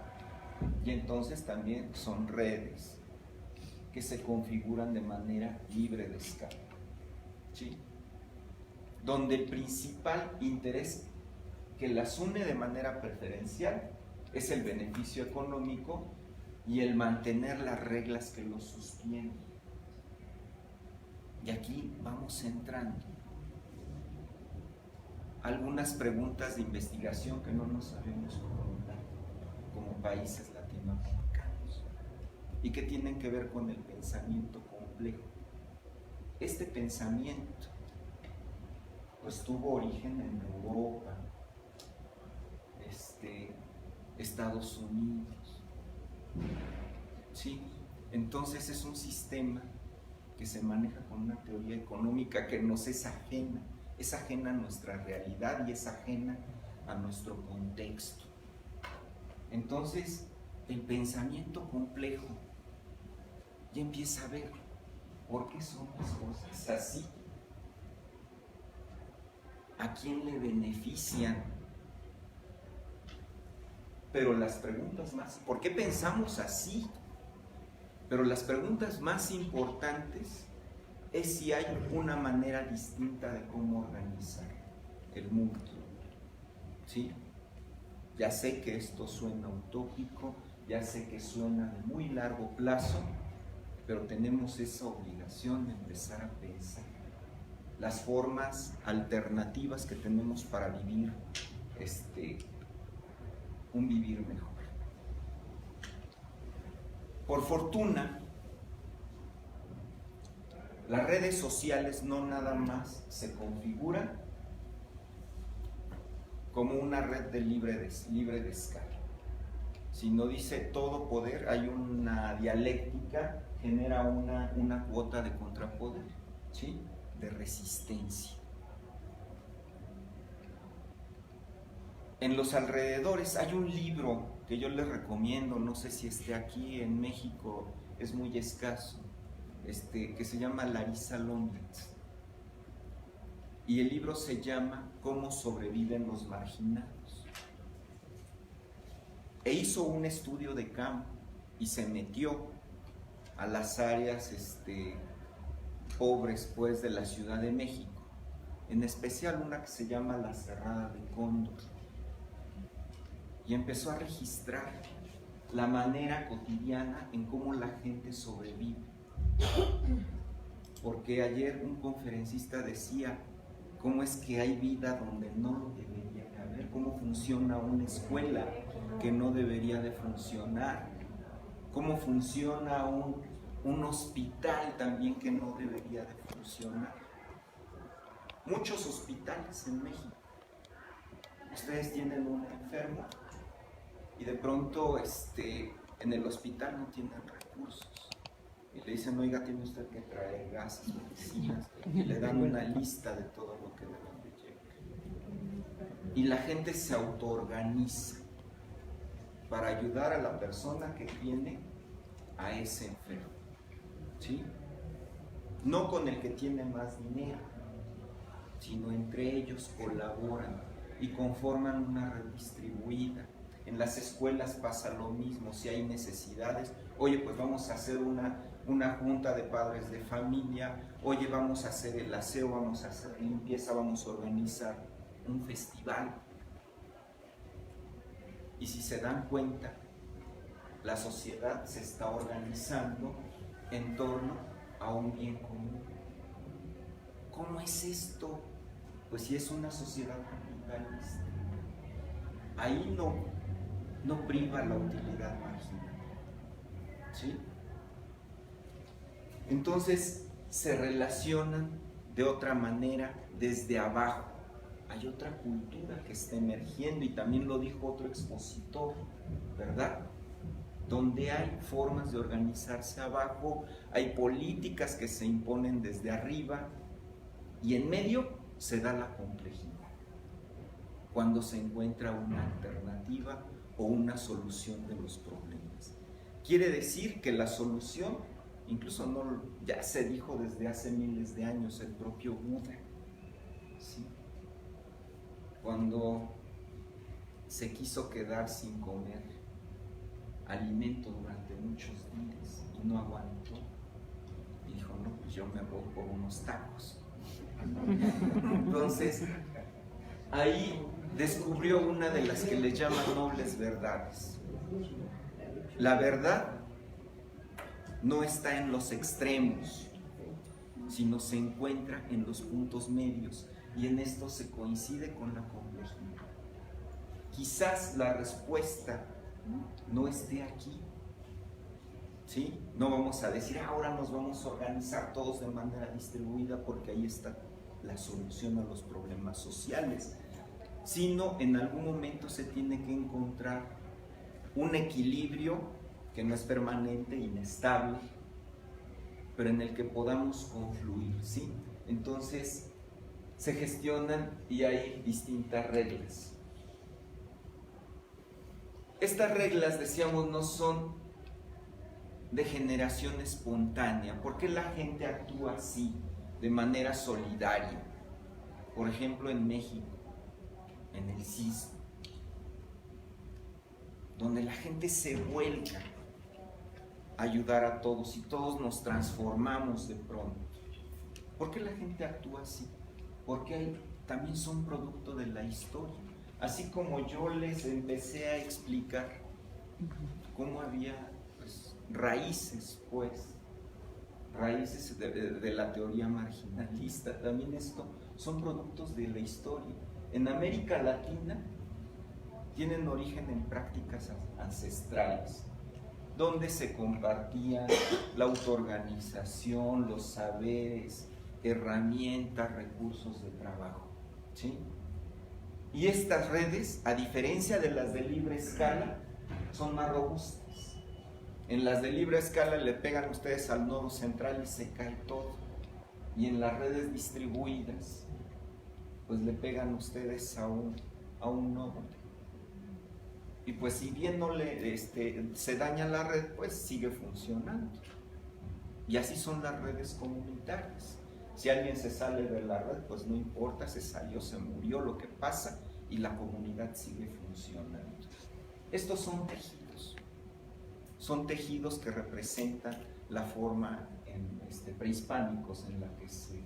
Y entonces también son redes que se configuran de manera libre de escala. ¿Sí? Donde el principal interés que las une de manera preferencial es el beneficio económico y el mantener las reglas que los sostienen. Y aquí vamos entrando algunas preguntas de investigación que no nos sabemos formular como países latinoamericanos y que tienen que ver con el pensamiento complejo. Este pensamiento pues tuvo origen en Europa, Estados Unidos, ¿sí? Entonces es un sistema que se maneja con una teoría económica que nos es ajena a nuestra realidad y es ajena a nuestro contexto. Entonces el pensamiento complejo ya empieza a ver por qué son las cosas así, a quién le benefician. Pero las preguntas más, ¿por qué pensamos así? Pero las preguntas más importantes es si hay una manera distinta de cómo organizar el mundo. ¿Sí? Ya sé que esto suena utópico, ya sé que suena de muy largo plazo, pero tenemos esa obligación de empezar a pensar las formas alternativas que tenemos para vivir un vivir mejor. Por fortuna, las redes sociales no nada más se configuran como una red de libre de escala, sino dice todo poder, hay una dialéctica, genera una cuota de contrapoder, ¿sí? De resistencia. En los alrededores hay un libro que yo les recomiendo, no sé si esté aquí en México, es muy escaso, que se llama Larissa Lombitz. Y el libro se llama ¿Cómo sobreviven los marginados? E hizo un estudio de campo y se metió a las áreas pobres pues de la Ciudad de México, en especial una que se llama la Cerrada de Cóndor. Y empezó a registrar la manera cotidiana en cómo la gente sobrevive. Porque ayer un conferencista decía cómo es que hay vida donde no lo debería de haber, cómo funciona una escuela que no debería de funcionar, cómo funciona un hospital también que no debería de funcionar. Muchos hospitales en México. Ustedes tienen un enfermo y de pronto en el hospital no tienen recursos y le dicen, oiga, tiene usted que traer gases, medicinas, y le dan una lista de todo lo que deben de llevar. Y la gente se autoorganiza para ayudar a la persona que tiene a ese enfermo, ¿sí? No con el que tiene más dinero, sino entre ellos colaboran y conforman una red distribuida. En las escuelas pasa lo mismo, si hay necesidades, oye, pues vamos a hacer una junta de padres de familia, oye, vamos a hacer el aseo, vamos a hacer limpieza, vamos a organizar un festival. Y si se dan cuenta, la sociedad se está organizando en torno a un bien común. ¿Cómo es esto? Pues si es una sociedad capitalista, ahí no priva la utilidad marginal, ¿sí? Entonces se relacionan de otra manera, desde abajo. Hay otra cultura que está emergiendo, y también lo dijo otro expositor, ¿verdad? Donde hay formas de organizarse abajo, hay políticas que se imponen desde arriba, y en medio se da la complejidad, cuando se encuentra una alternativa o una solución de los problemas. Quiere decir que la solución, incluso no, ya se dijo desde hace miles de años, el propio Buda, ¿sí? Cuando se quiso quedar sin comer alimento durante muchos días y no aguantó, y dijo, no, pues yo me voy por unos tacos. Entonces, ahí descubrió una de las que le llaman nobles verdades. La verdad no está en los extremos, sino se encuentra en los puntos medios, y en esto se coincide con la complejidad. Quizás la respuesta no esté aquí, ¿sí? No vamos a decir, ahora nos vamos a organizar todos de manera distribuida porque ahí está la solución a los problemas sociales, sino en algún momento se tiene que encontrar un equilibrio que no es permanente, inestable, pero en el que podamos confluir, ¿sí? Entonces se gestionan y hay distintas reglas. Estas reglas, decíamos, no son de generación espontánea. ¿Por qué la gente actúa así, de manera solidaria? Por ejemplo, en México, en el sismo, donde la gente se vuelca a ayudar a todos y todos nos transformamos de pronto. ¿Por qué la gente actúa así? Porque también son producto de la historia. Así como yo les empecé a explicar cómo había raíces de la teoría marginalista, también esto son productos de la historia. En América Latina tienen origen en prácticas ancestrales, donde se compartía la autoorganización, los saberes, herramientas, recursos de trabajo, ¿sí? Y estas redes, a diferencia de las de libre escala, son más robustas. En las de libre escala le pegan ustedes al nodo central y se cae todo. Y en las redes distribuidas, pues le pegan ustedes a un nodo. Y pues si bien no se daña la red, pues sigue funcionando. Y así son las redes comunitarias. Si alguien se sale de la red, pues no importa, se salió, se murió, lo que pasa, y la comunidad sigue funcionando. Estos son tejidos que representan la forma prehispánicos en la que se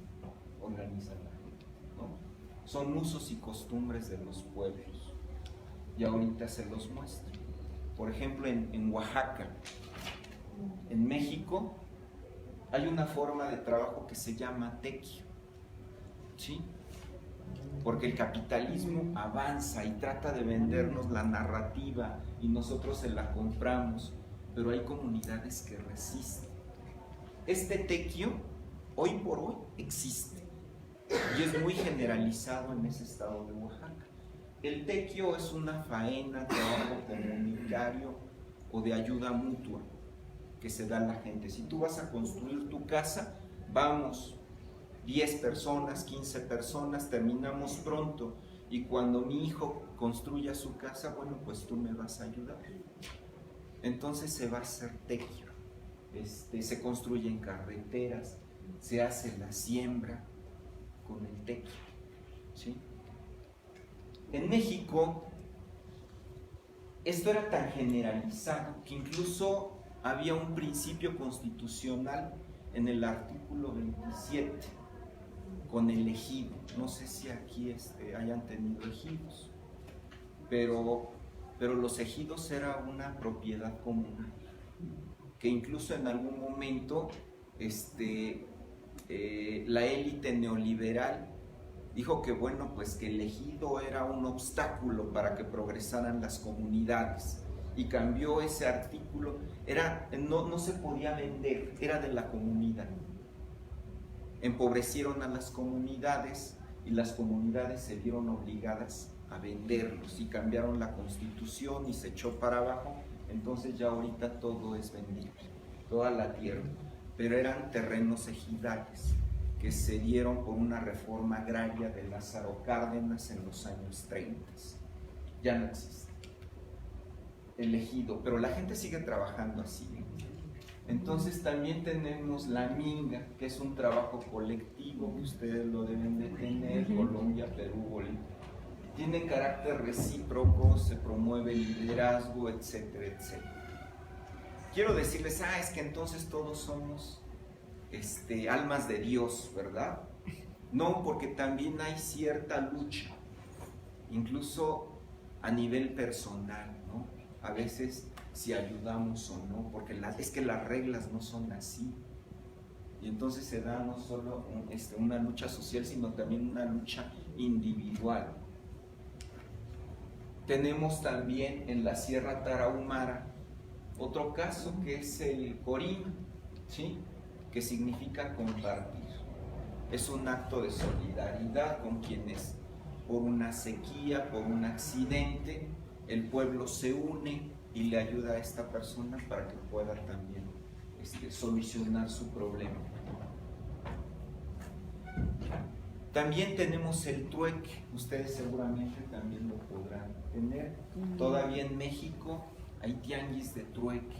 organiza la gente, ¿no? Son usos y costumbres de los pueblos, y ahorita se los muestro. Por ejemplo, en Oaxaca, en México, hay una forma de trabajo que se llama tequio, ¿sí? Porque el capitalismo avanza y trata de vendernos la narrativa y nosotros se la compramos, pero hay comunidades que resisten. Este tequio, hoy por hoy, existe y es muy generalizado en ese estado de Oaxaca. El tequio es una faena, trabajo comunitario o de ayuda mutua que se da a la gente. Si tú vas a construir tu casa, vamos 10 personas, 15 personas, terminamos pronto, y cuando mi hijo construya su casa, bueno, pues tú me vas a ayudar. Entonces se va a hacer tequio, se construyen carreteras, se hace la siembra con el tequio, ¿sí? En México esto era tan generalizado que incluso había un principio constitucional en el artículo 27 con el ejido. No sé si aquí hayan tenido ejidos, pero los ejidos era una propiedad comunal, que incluso en algún momento la élite neoliberal dijo que bueno, pues que el ejido era un obstáculo para que progresaran las comunidades, y cambió ese artículo. No se podía vender, era de la comunidad. empobrecieron a las comunidades y las comunidades se vieron obligadas a venderlos y cambiaron la constitución y se echó para abajo. Entonces ya ahorita todo es vendible, toda la tierra, pero eran terrenos ejidales que se dieron por una reforma agraria de Lázaro Cárdenas en los años 30. Ya no existe el ejido, pero la gente sigue trabajando así. Entonces también tenemos la minga, que es un trabajo colectivo, que ustedes lo deben de tener, Colombia, Perú, Bolivia. Tiene carácter recíproco, se promueve el liderazgo, etcétera, etcétera. Quiero decirles, es que entonces todos somos almas de Dios, ¿verdad? No, porque también hay cierta lucha, incluso a nivel personal, ¿no? A veces si ayudamos o no, porque es que las reglas no son así. Y entonces se da no solo una lucha social, sino también una lucha individual. Tenemos también en la Sierra Tarahumara otro caso que es el Corima, ¿sí? Que significa compartir. Es un acto de solidaridad con quienes por una sequía, por un accidente, el pueblo se une y le ayuda a esta persona para que pueda también solucionar su problema. También tenemos el trueque, ustedes seguramente también lo podrán tener. Todavía en México hay tianguis de trueque.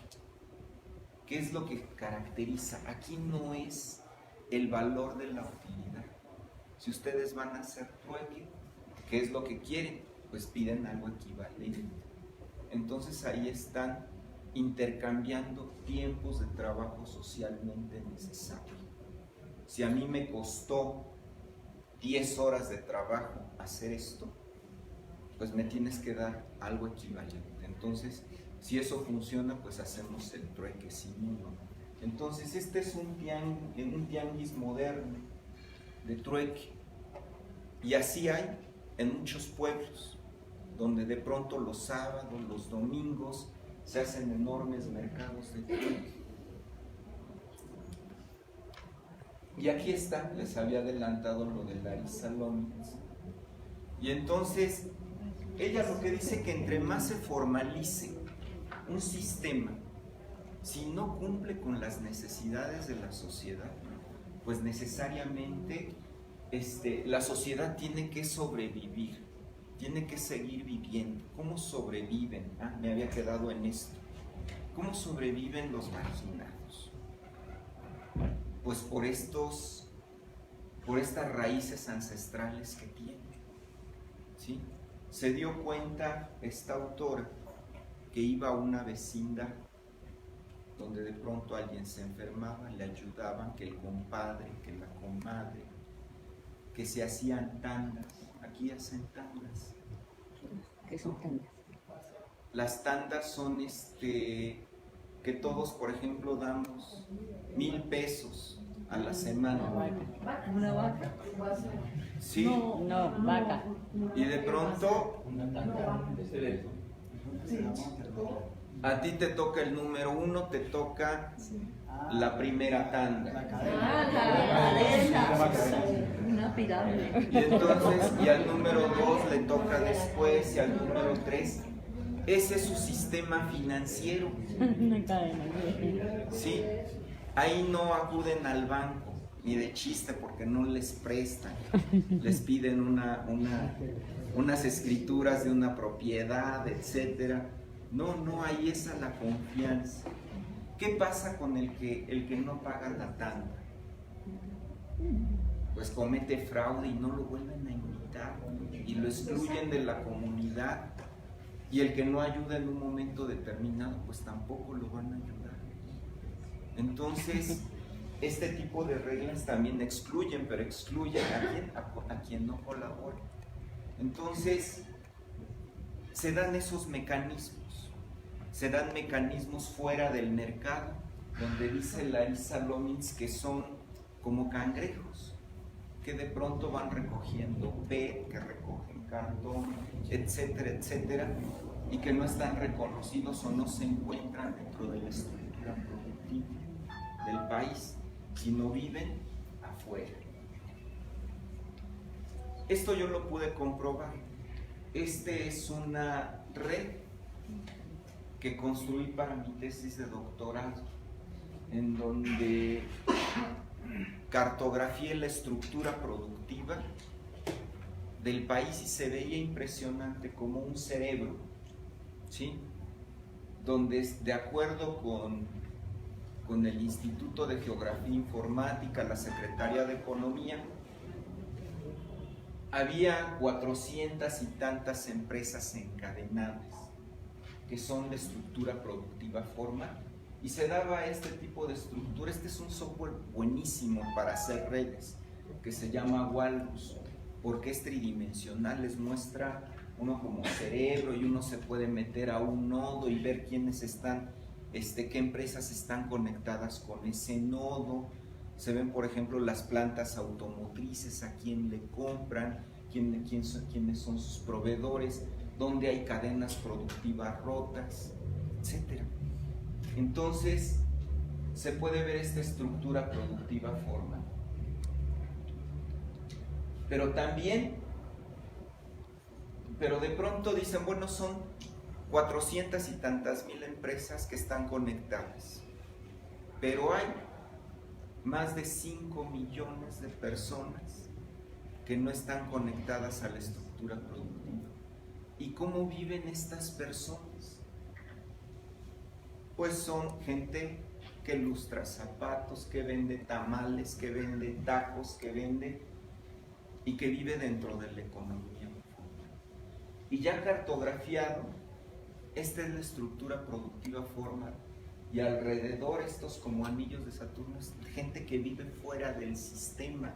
¿Qué es lo que caracteriza? Aquí no es el valor de la utilidad. Si ustedes van a hacer trueque, ¿qué es lo que quieren? Pues piden algo equivalente. Entonces ahí están intercambiando tiempos de trabajo socialmente necesarios. Si a mí me costó 10 horas de trabajo hacer esto, pues me tienes que dar algo equivalente. Entonces, si eso funciona, pues hacemos el trueque, si no. Entonces, este es un tianguis moderno de trueque. Y así hay en muchos pueblos, donde de pronto los sábados, los domingos, se hacen enormes mercados de trueque. Y aquí está, les había adelantado lo de Larisa Lómez. Y entonces, ella lo que dice que entre más se formalice un sistema, si no cumple con las necesidades de la sociedad, pues necesariamente la sociedad tiene que sobrevivir, tiene que seguir viviendo. ¿Cómo sobreviven? Me había quedado en esto. ¿Cómo sobreviven los marginados? Pues por estas raíces ancestrales que tienen, ¿sí? Se dio cuenta esta autora que iba a una vecindad donde de pronto alguien se enfermaba, le ayudaban, que el compadre, que la comadre, que se hacían tandas. Aquí hacen tandas. ¿Qué son tandas? Las tandas son que todos, por ejemplo, damos 1,000 pesos a la semana. ¿Una vaca? Sí. No, vaca. Y de pronto a ti te toca el número 1, te toca la primera tanda. Una pirámide. Y entonces, y al número 2 le toca después, y al número 3. Ese es su sistema financiero. Una cadena. Sí, ahí no acuden al banco, ni de chiste, porque no les prestan. Les piden unas escrituras de una propiedad, etcétera. No, ahí es a la confianza. ¿Qué pasa con el que no paga la tanda? Pues comete fraude y no lo vuelven a invitar y lo excluyen de la comunidad. Y el que no ayuda en un momento determinado, pues tampoco lo van a ayudar. Entonces, este tipo de reglas también excluyen, pero excluyen a quien no colabora. Entonces, se dan esos mecanismos. Se dan mecanismos fuera del mercado, donde dice Larisa Lómez que son como cangrejos, que de pronto van recogiendo PET, que recogen cartón, etcétera, etcétera, y que no están reconocidos o no se encuentran dentro de la estructura productiva del país, sino viven afuera. fuera. Esto yo lo pude comprobar. Este es una red que construí para mi tesis de doctorado, en donde cartografié la estructura productiva del país y se veía impresionante, como un cerebro, ¿sí? Donde, de acuerdo con el Instituto de Geografía Informática, la Secretaría de Economía, había 400 y tantas empresas encadenadas, que son la estructura productiva formal, y se daba este tipo de estructura. Este es un software buenísimo para hacer redes, que se llama Walrus, porque es tridimensional, les muestra uno como cerebro y uno se puede meter a un nodo y ver quiénes están, qué empresas están conectadas con ese nodo. Se ven, por ejemplo, las plantas automotrices, a quién le compran, quiénes son sus proveedores, dónde hay cadenas productivas rotas, etc. Entonces, se puede ver esta estructura productiva formal. Pero de pronto dicen, bueno, son 400 y tantas mil empresas que están conectadas, pero hay más de 5 millones de personas que no están conectadas a la estructura productiva. ¿Y cómo viven estas personas? Pues son gente que lustra zapatos, que vende tamales, que vende tacos, que vende y que vive dentro de la economía formal. Y ya cartografiado, esta es la estructura productiva formal, y alrededor estos como anillos de Saturno es gente que vive fuera del sistema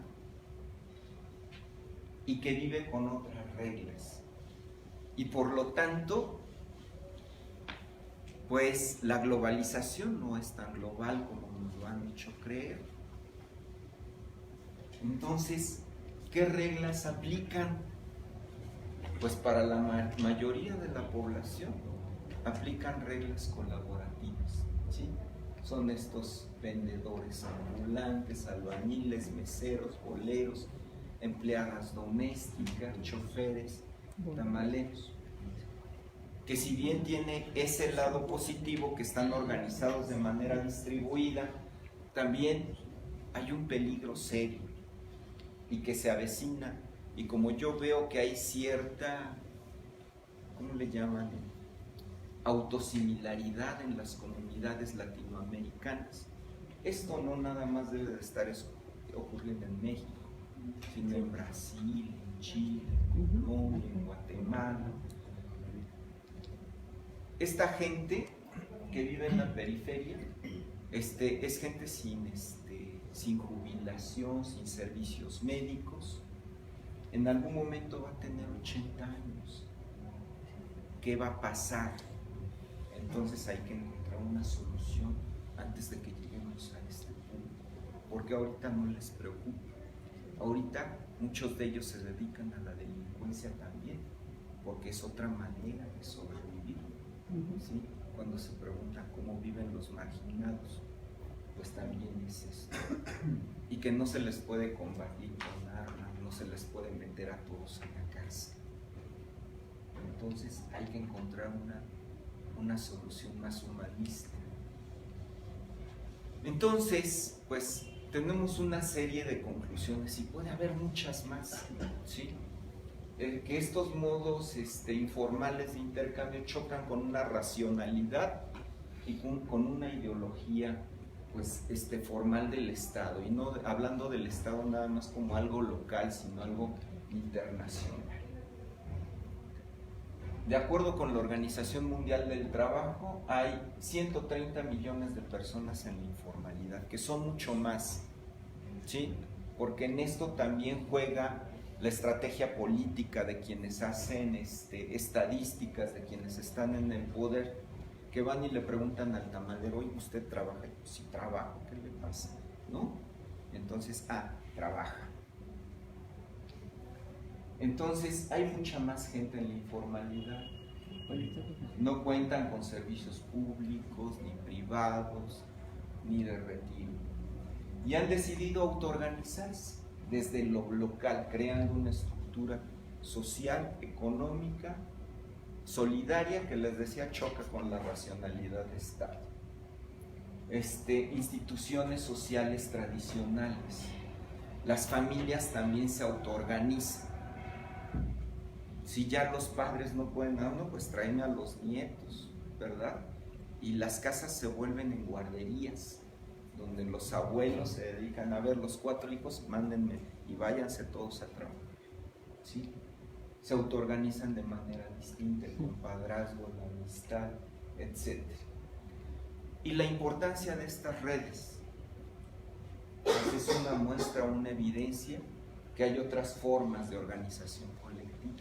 y que vive con otras reglas. Y por lo tanto, pues la globalización no es tan global como nos lo han hecho creer. Entonces, ¿qué reglas aplican? Pues para la mayoría de la población aplican reglas colaborativas, ¿sí? Son estos vendedores ambulantes, albañiles, meseros, boleros, empleadas domésticas, choferes, tamaleros, que si bien tiene ese lado positivo, que están organizados de manera distribuida, también hay un peligro serio y que se avecina. Y como yo veo que hay cierta, ¿cómo le llaman?, autosimilaridad en las comunidades latinoamericanas, esto no nada más debe de estar ocurriendo en México, sino en Brasil, en Chile, en Colombia, en Guatemala. Esta gente que vive en la periferia es gente sin jubilación, sin servicios médicos. En algún momento va a tener 80 años. ¿Qué va a pasar? Entonces hay que encontrar una solución antes de que lleguemos a este punto, porque ahorita no les preocupa. Ahorita muchos de ellos se dedican a la delincuencia también, porque es otra manera de sobrevivir, ¿sí? Cuando se preguntan cómo viven los marginados, pues también es esto. Y que no se les puede combatir con armas, no se les puede meter a todos en la cárcel. Entonces hay que encontrar una solución más humanista. Entonces, pues tenemos una serie de conclusiones y puede haber muchas más, ¿sí? Que estos modos informales de intercambio chocan con una racionalidad y con una ideología pues formal del Estado, y no hablando del Estado nada más como algo local, sino algo internacional. De acuerdo con la Organización Mundial del Trabajo, hay 130 millones de personas en la informalidad, que son mucho más, ¿sí? Porque en esto también juega la estrategia política de quienes hacen estadísticas, de quienes están en el poder, que van y le preguntan al tamalero, oye, ¿usted trabaja? Pues sí, trabajo, ¿qué le pasa? ¿No? Entonces, trabaja. Entonces, hay mucha más gente en la informalidad. No cuentan con servicios públicos, ni privados, ni de retiro. y han decidido autoorganizarse desde lo local, creando una estructura social, económica, solidaria, que les decía choca con la racionalidad de Estado. Instituciones sociales tradicionales. Las familias también se autoorganizan. Si ya los padres no pueden, no, pues tráeme a los nietos, ¿verdad? Y las casas se vuelven en guarderías, donde los abuelos se dedican a ver los 4 hijos, mándenme y váyanse todos a trabajar, ¿sí? Se autoorganizan de manera distinta, el compadrazgo, la amistad, etc. Y la importancia de estas redes, pues es una muestra, una evidencia que hay otras formas de organización colectiva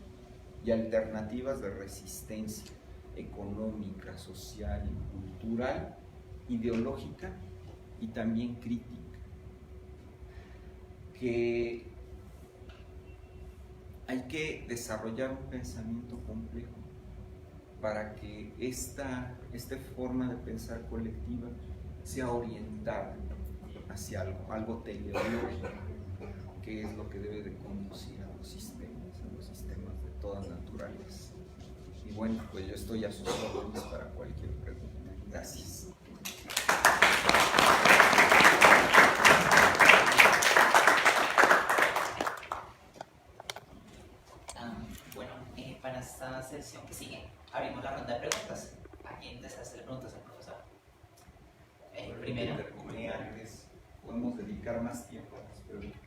y alternativas de resistencia económica, social, cultural, ideológica y también crítica, que hay que desarrollar un pensamiento complejo para que esta forma de pensar colectiva sea orientada hacia algo teleológico, que es lo que debe de conducir a los sistemas de toda naturaleza. Y bueno, pues yo estoy a sus órdenes para cualquier pregunta. Gracias. Bueno, para esta sesión que sigue, abrimos la ronda de preguntas. ¿A quién desea hacerle preguntas al profesor? Primero. Antes, podemos dedicar más tiempo a las preguntas.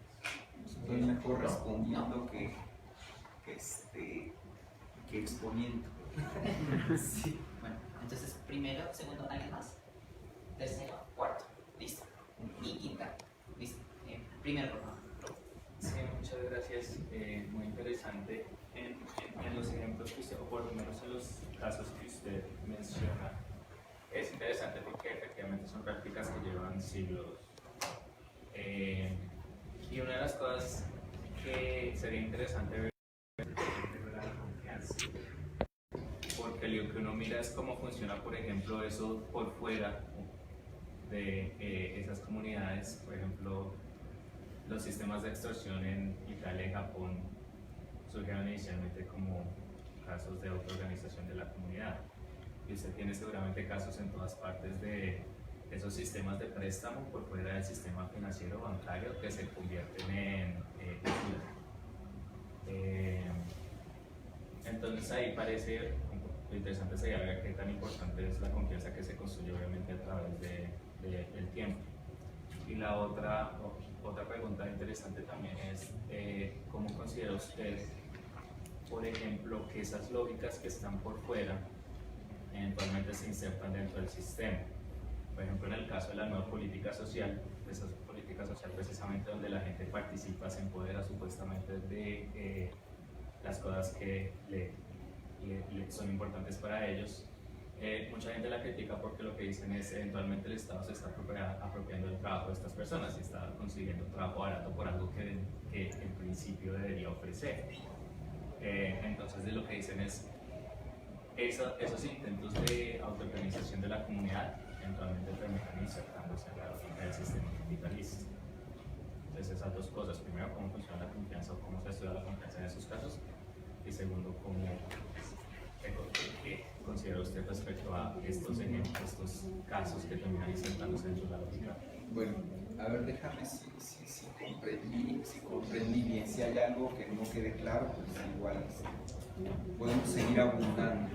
Estoy mejor respondiendo que exponiendo. Sí. Bueno, entonces, primero, segundo, ¿alguien más? Tercero, cuarto, listo. Y quinta, listo. Primero, por favor. Sí, muchas gracias. Muy interesante. En los ejemplos que usted, o por lo menos en los casos que usted menciona, es interesante porque efectivamente son prácticas que llevan siglos. Y una de las cosas que sería interesante ver es la confianza. Porque lo que uno mira es cómo funciona, por ejemplo, eso por fuera de esas comunidades. Por ejemplo, los sistemas de extorsión en Italia y Japón surgieron inicialmente como casos de autoorganización de la comunidad. Y usted tiene seguramente casos en todas partes de esos sistemas de préstamo por fuera del sistema financiero bancario que se convierten en usura. Entonces ahí parece, lo interesante sería ver qué tan importante es la confianza que se construye obviamente a través del tiempo. Y la otra pregunta interesante también es, ¿cómo considera usted, por ejemplo, que esas lógicas que están por fuera eventualmente se insertan dentro del sistema? Por ejemplo, en el caso de la nueva política social, esa política social precisamente donde la gente participa, se empodera supuestamente de las cosas que son importantes para ellos. Mucha gente la critica porque lo que dicen es eventualmente el Estado se está apropiando del trabajo de estas personas y está consiguiendo trabajo barato por algo que en principio debería ofrecer. Entonces, de lo que dicen es esos intentos de autoorganización de la comunidad eventualmente terminan insertándose en la lógica del sistema capitalista. Entonces, esas dos cosas: primero, cómo funciona la confianza o cómo se estudia la confianza en esos casos, y segundo, ¿qué considera usted respecto a estos ejemplos, estos casos que terminan insertándose dentro de la lógica? Bueno, a ver, déjame si comprendí bien. Si hay algo que no quede claro, pues igual podemos seguir abundando.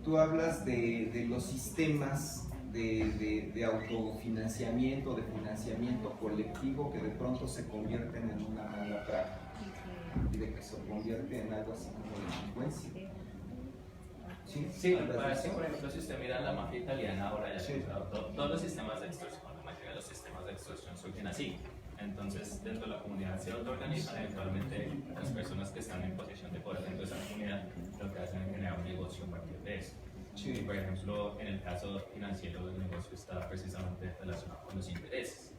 Tú hablas de los sistemas de autofinanciamiento, de financiamiento colectivo que de pronto se convierten en una mala práctica y de que se convierte en algo así como delincuencia. Sí, lo que pasa es que, por ejemplo, si usted mira la mafia italiana, ahora ya todos los sistemas de extorsión, la mayoría de los sistemas de extorsión surgen así. Entonces, dentro de la comunidad se autoorganizan, eventualmente las personas que están en posición de poder dentro de esa comunidad lo que hacen es generar un negocio a partir de eso. Sí. Por ejemplo, en el caso financiero, el negocio está precisamente relacionado con los intereses.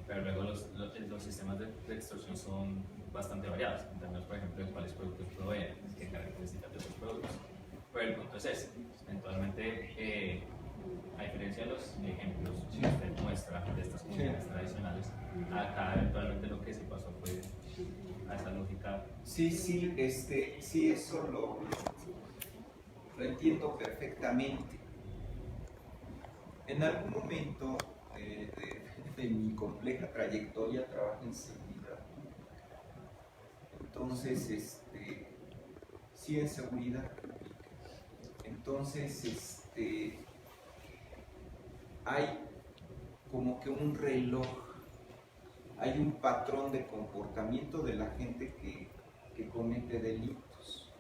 Pero luego los sistemas de extorsión son bastante variados, en términos, por ejemplo, de cuáles productos proveen, qué características de esos productos. Pero el punto es ese: eventualmente, a diferencia de los ejemplos que usted muestra, muestra de estas comunidades tradicionales. Acá eventualmente lo que sí pasó fue a esa lógica. Sí, eso lo entiendo perfectamente. En algún momento de mi compleja trayectoria trabajé en seguridad. Entonces, sí, en seguridad. Entonces, hay como que un reloj, hay un patrón de comportamiento de la gente que comete delitos.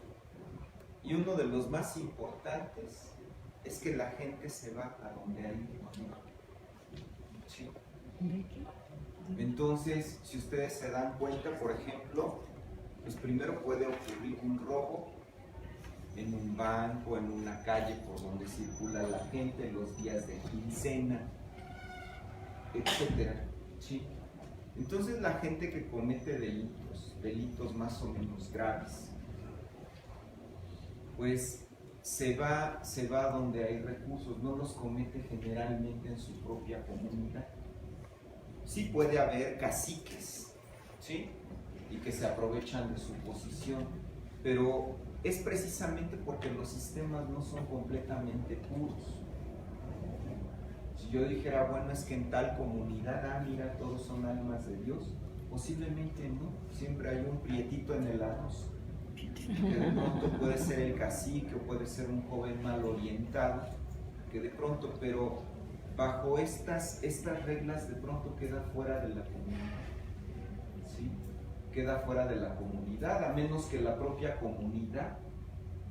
Y uno de los más importantes es que la gente se va a donde hay dinero. ¿Sí? Entonces, si ustedes se dan cuenta, por ejemplo, pues primero puede ocurrir un robo en un banco, en una calle por donde circula la gente, los días de quincena, etcétera. ¿Sí? Entonces la gente que comete delitos más o menos graves, pues se va donde hay recursos, no los comete generalmente en su propia comunidad. Sí puede haber caciques, ¿sí? Y que se aprovechan de su posición, pero es precisamente porque los sistemas no son completamente puros. Si yo dijera, bueno, es que en tal comunidad, mira, todos son almas de Dios, posiblemente no, siempre hay un prietito en el arroz, que de pronto puede ser el cacique o puede ser un joven mal orientado, que de pronto, pero bajo estas reglas de pronto queda fuera de la comunidad, ¿sí? Queda fuera de la comunidad, a menos que la propia comunidad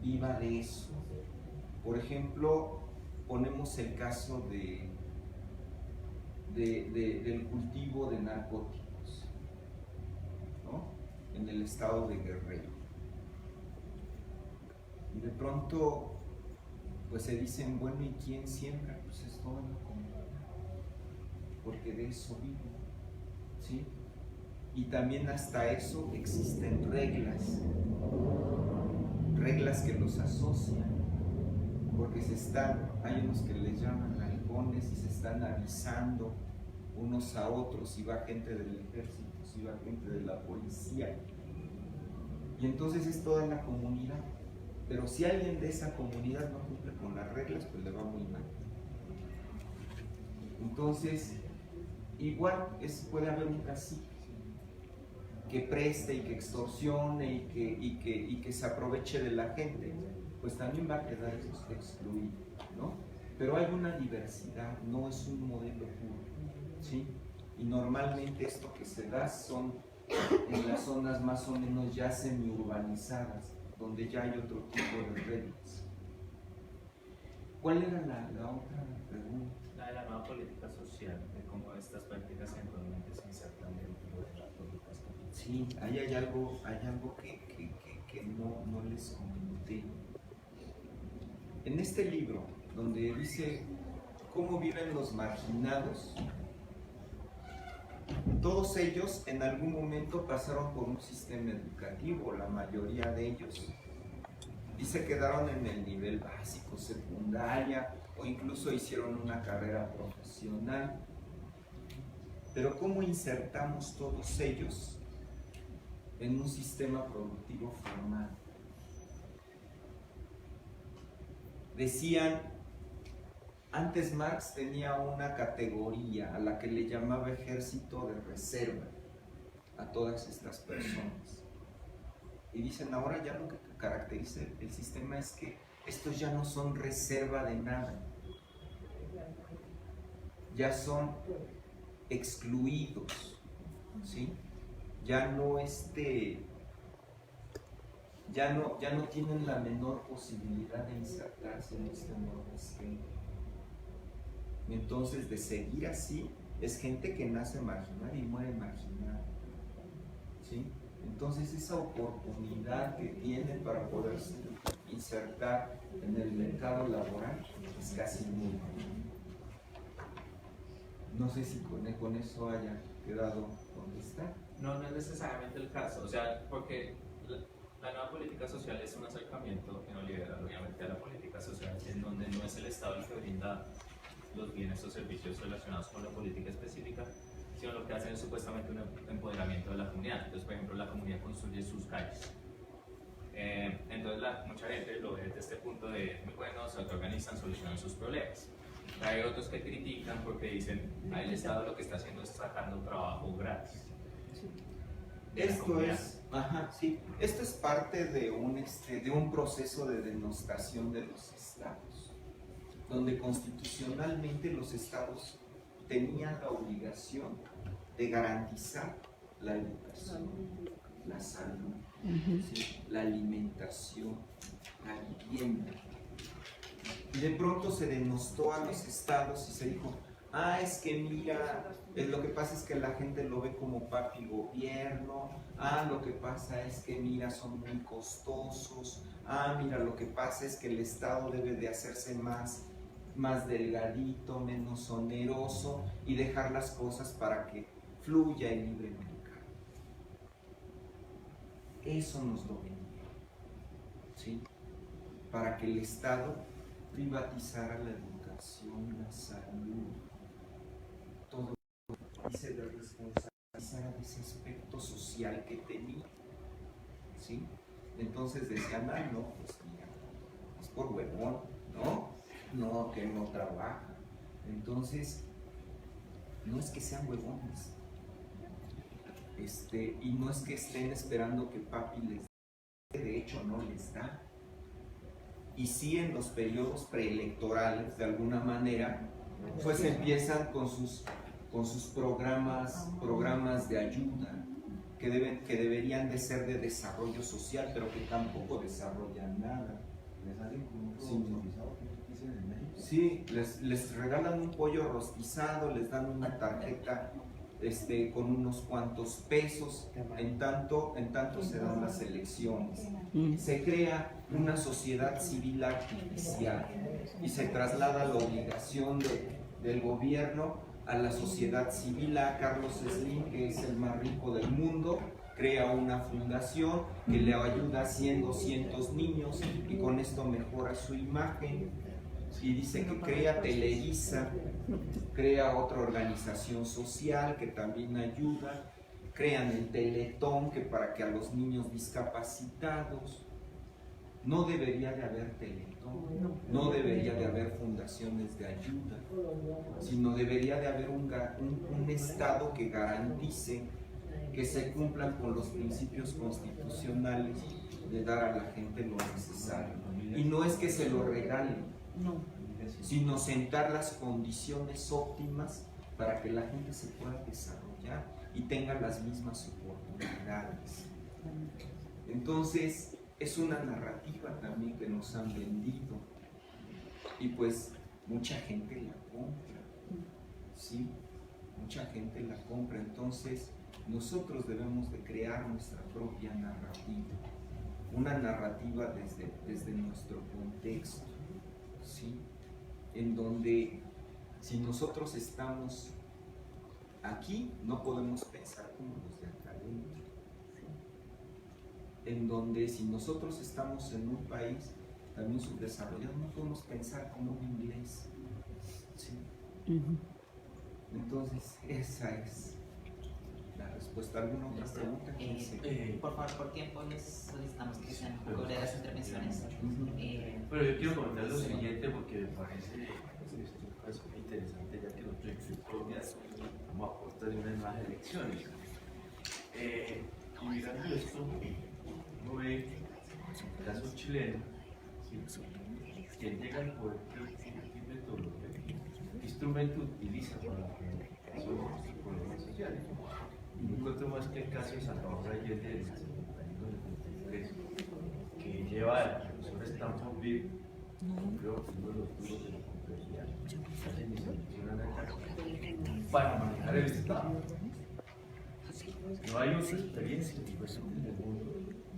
viva de eso. Por ejemplo, ponemos el caso del cultivo de narcóticos, ¿no? En el estado de Guerrero. Y de pronto, pues se dicen, bueno, ¿y quién siembra? Pues es toda la comunidad, porque de eso vive, ¿sí? Y también hasta eso existen reglas que los asocian, porque hay unos que les llaman halcones y se están avisando unos a otros, si va gente del ejército, si va gente de la policía, y entonces es toda la comunidad. Pero si alguien de esa comunidad no cumple con las reglas, pues le va muy mal. Entonces, igual puede haber un cacique que preste y que extorsione y que se aproveche de la gente, pues también va a quedar excluido, ¿no? Pero hay una diversidad, no es un modelo puro, ¿sí? Y normalmente esto que se da son en las zonas más o menos ya semi-urbanizadas, donde ya hay otro tipo de reglas. ¿Cuál era la otra pregunta? La de la nueva política social, de cómo estas prácticas eventualmente se insertan dentro de las políticas sociales. Sí, ahí hay algo que no les comenté. En este libro, donde dice cómo viven los marginados, todos ellos en algún momento pasaron por un sistema educativo, la mayoría de ellos, y se quedaron en el nivel básico, secundaria, o incluso hicieron una carrera profesional. Pero ¿cómo insertamos todos ellos en un sistema productivo formal? Decían, antes Marx tenía una categoría a la que le llamaba ejército de reserva a todas estas personas. Y dicen, ahora ya lo que caracteriza el sistema es que estos ya no son reserva de nada. Ya son excluidos, ¿sí? Ya no tienen la menor posibilidad de insertarse en este nuevo esquema. Entonces, de seguir así, es gente que nace marginada y muere marginada, ¿sí? Entonces, esa oportunidad que tienen para poderse insertar en el mercado laboral es casi nula. No sé si con eso haya quedado contestado. No, no es necesariamente el caso, o sea, porque la nueva política social es un acercamiento neoliberal, obviamente, a la política social, en donde no es el Estado el que brinda los bienes o servicios relacionados con la política específica, sino lo que hacen es supuestamente un empoderamiento de la comunidad. Entonces, por ejemplo, la comunidad construye sus calles. Entonces, mucha gente lo ve desde este punto de, muy bueno, se autoorganizan, solucionan sus problemas. Hay otros que critican porque dicen, el Estado lo que está haciendo es sacando trabajo gratis. Esto es parte de un proceso de denostación de los estados, donde constitucionalmente los estados tenían la obligación de garantizar la educación, la salud, ¿sí?, la alimentación, la vivienda. Y de pronto se denostó a los estados y se dijo, es que mira, lo que pasa es que la gente lo ve como papi gobierno, lo que pasa es que mira, son muy costosos, mira, lo que pasa es que el Estado debe de hacerse más delgadito, menos oneroso y dejar las cosas para que fluya el libre mercado. Eso nos lo vendieron, ¿sí? Para que el Estado privatizara la educación, la salud, todo, y se responsabilizara de ese aspecto social que tenía, ¿sí? Entonces decían, no, pues mira, es por huevón, no, que no trabaja. Entonces, no es que sean huevones, y no es que estén esperando que papi les dé, de hecho no les da. Y sí, en los periodos preelectorales, de alguna manera, pues empiezan con sus programas de ayuda, que deberían de ser de desarrollo social, pero que tampoco desarrollan nada. Sí, les regalan un pollo rostizado, les dan una tarjeta con unos cuantos pesos, en tanto se dan las elecciones. Se crea una sociedad civil artificial y se traslada la obligación del gobierno a la sociedad civil. Carlos Slim, que es el más rico del mundo, crea una fundación que le ayuda a 100, 200 niños y con esto mejora su imagen. Y dice que crea Televisa, crea otra organización social que también ayuda, crean el Teletón, que para que a los niños discapacitados. No debería de haber Teletón, no debería de haber fundaciones de ayuda, sino debería de haber un Estado que garantice que se cumplan con los principios constitucionales de dar a la gente lo necesario. Y no es que se lo regalen, sino sentar las condiciones óptimas para que la gente se pueda desarrollar y tenga las mismas oportunidades. Entonces, es una narrativa también que nos han vendido y pues mucha gente la compra, ¿sí? Mucha gente la compra. Entonces, nosotros debemos de crear nuestra propia narrativa, una narrativa desde nuestro contexto, ¿sí? En donde si nosotros estamos aquí, no podemos pensar como los de acá adentro. En donde si nosotros estamos en un país también subdesarrollado, no podemos pensar como un inglés, ¿sí? Entonces, esa es la respuesta. ¿Alguna otra pregunta? Por favor, por tiempo les solicitamos que sean breves intervenciones. Pero yo quiero comentar lo siguiente porque me parece muy interesante, ya que nosotros en Colombia vamos a puertas de unas nuevas elecciones. Y mirando esto, uno ve el caso chileno, quien llega al poder, ¿qué instrumento utiliza para resolver sus problemas sociales? Y no encuentro más que el caso de Salvador Allende del 73, que lleva al profesor Stanford, creo que uno de los duros de la complejidad, para manejar el Estado. No hay otra experiencia en el mundo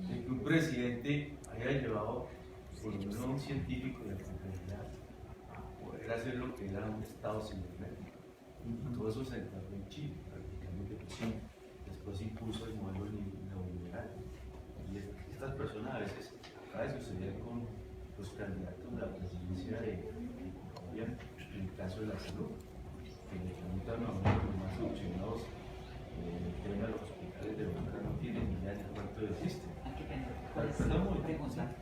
de que un presidente haya llevado por lo menos a un científico de la complejidad a poder hacer lo que era un Estado cibernético. Todo eso se encargó en Chile, prácticamente. Después impuso el modelo neoliberal. Y estas personas a veces acaba de suceder con los candidatos a la presidencia de Colombia, caso de la salud, que le preguntan a uno de los más solucionados el tema de los hospitales de Bogotá no tienen ni idea de cuánto existe. Aquí tengo. Perdón, muy Pregunta.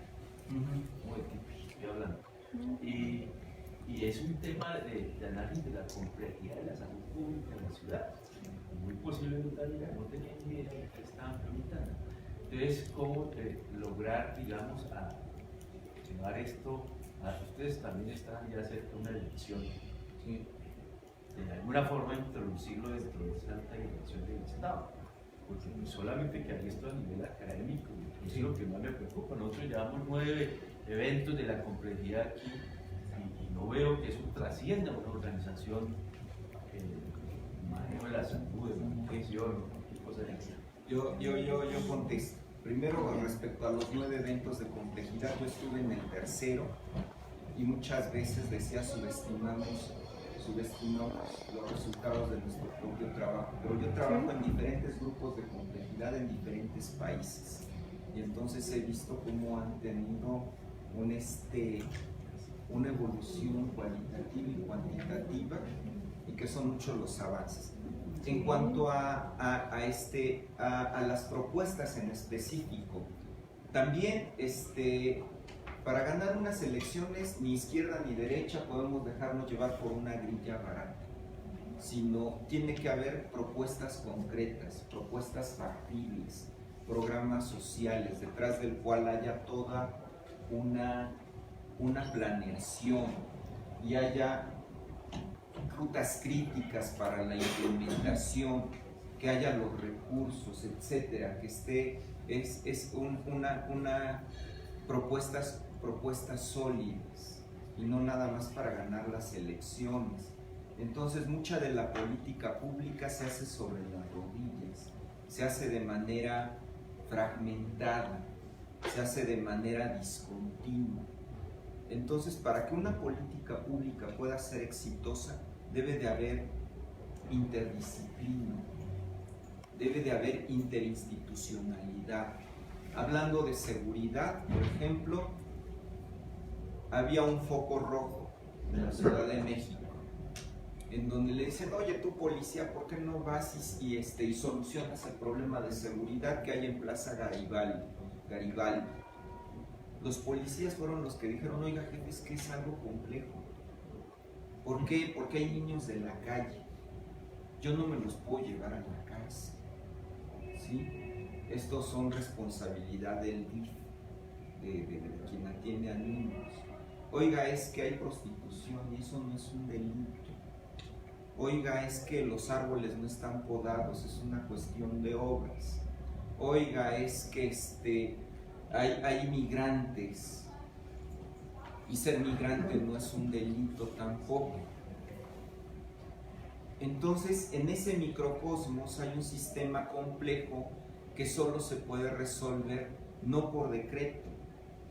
estoy hablando. Y es un tema de análisis de la complejidad de la salud pública en la ciudad. Muy posiblemente no tenían ni idea de qué estaban preguntando. Entonces, ¿cómo lograr, digamos, a llevar esto a ustedes también están ya cerca de una elección? ¿Sí? De alguna forma introducirlo dentro de esa alta dirección del Estado. Porque no solamente que hay esto a nivel académico, eso es lo que más me preocupa. Nosotros llevamos 9 eventos de la complejidad aquí y no veo que eso trascienda a una organización, manejo de la salud, de la nutrición, cualquier cosa de eso. Yo contesto. Primero, respecto a los 9 eventos de complejidad, yo estuve en el tercero y muchas veces decía subestimamos los resultados de nuestro propio trabajo. Pero yo trabajo en diferentes grupos de complejidad en diferentes países y entonces he visto cómo han tenido una evolución cualitativa y cuantitativa y que son muchos los avances. En cuanto a las propuestas en específico, también para ganar unas elecciones ni izquierda ni derecha podemos dejarnos llevar por una grilla barata, sino tiene que haber propuestas concretas, propuestas factibles, programas sociales, detrás del cual haya toda una planeación y haya rutas críticas para la implementación, que haya los recursos, etcétera, que una propuestas sólidas y no nada más para ganar las elecciones. Entonces mucha de la política pública se hace sobre las rodillas, se hace de manera fragmentada, se hace de manera discontinua. Entonces, para que una política pública pueda ser exitosa, debe de haber interdisciplina, debe de haber interinstitucionalidad. Hablando de seguridad, por ejemplo, había un foco rojo en la Ciudad de México, en donde le dicen, oye, tú policía, ¿por qué no vas y solucionas el problema de seguridad que hay en Plaza Garibaldi? Los policías fueron los que dijeron, oiga, jefe, es que es algo complejo. ¿Por qué? Porque hay niños de la calle. Yo no me los puedo llevar a la cárcel. ¿Sí? Estos son responsabilidad del DIF, de quien atiende a niños. Oiga, es que hay prostitución y eso no es un delito. Oiga, es que los árboles no están podados, es una cuestión de obras. Oiga, es que hay migrantes y ser migrante no es un delito tampoco. Entonces, en ese microcosmos hay un sistema complejo que solo se puede resolver no por decreto,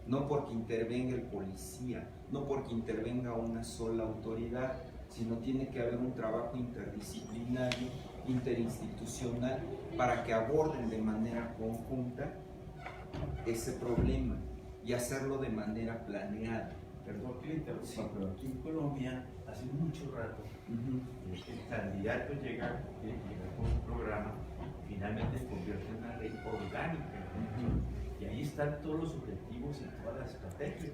no porque intervenga el policía, no porque intervenga una sola autoridad, sino tiene que haber un trabajo interdisciplinario, interinstitucional, para que aborden de manera conjunta ese problema y hacerlo de manera planeada. Perdón que le interrumpa, pero aquí en Colombia, hace mucho rato, el candidato llega con un programa, finalmente se convierte en una ley orgánica, y ahí están todos los objetivos y todas las estrategias.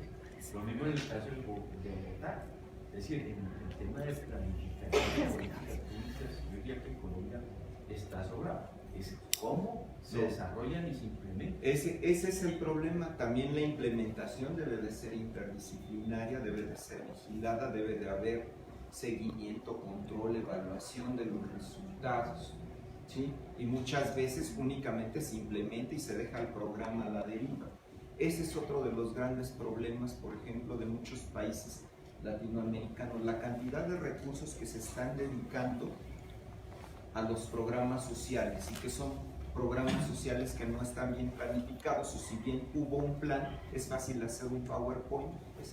Lo mismo en el caso de Bogotá, es decir, en el tema de planificación de políticas públicas, yo diría que en Colombia está sobrado. Es cómo se desarrollan y se implementan. Ese es el problema. También la implementación debe de ser interdisciplinaria, debe de ser vigilada, debe de haber seguimiento, control, evaluación de los resultados, ¿sí? Y muchas veces únicamente se implementa y se deja el programa a la deriva. Ese es otro de los grandes problemas, por ejemplo, de muchos países latinoamericanos, la cantidad de recursos que se están dedicando a los programas sociales y que son programas sociales que no están bien planificados, o si bien hubo un plan, es fácil hacer un PowerPoint, es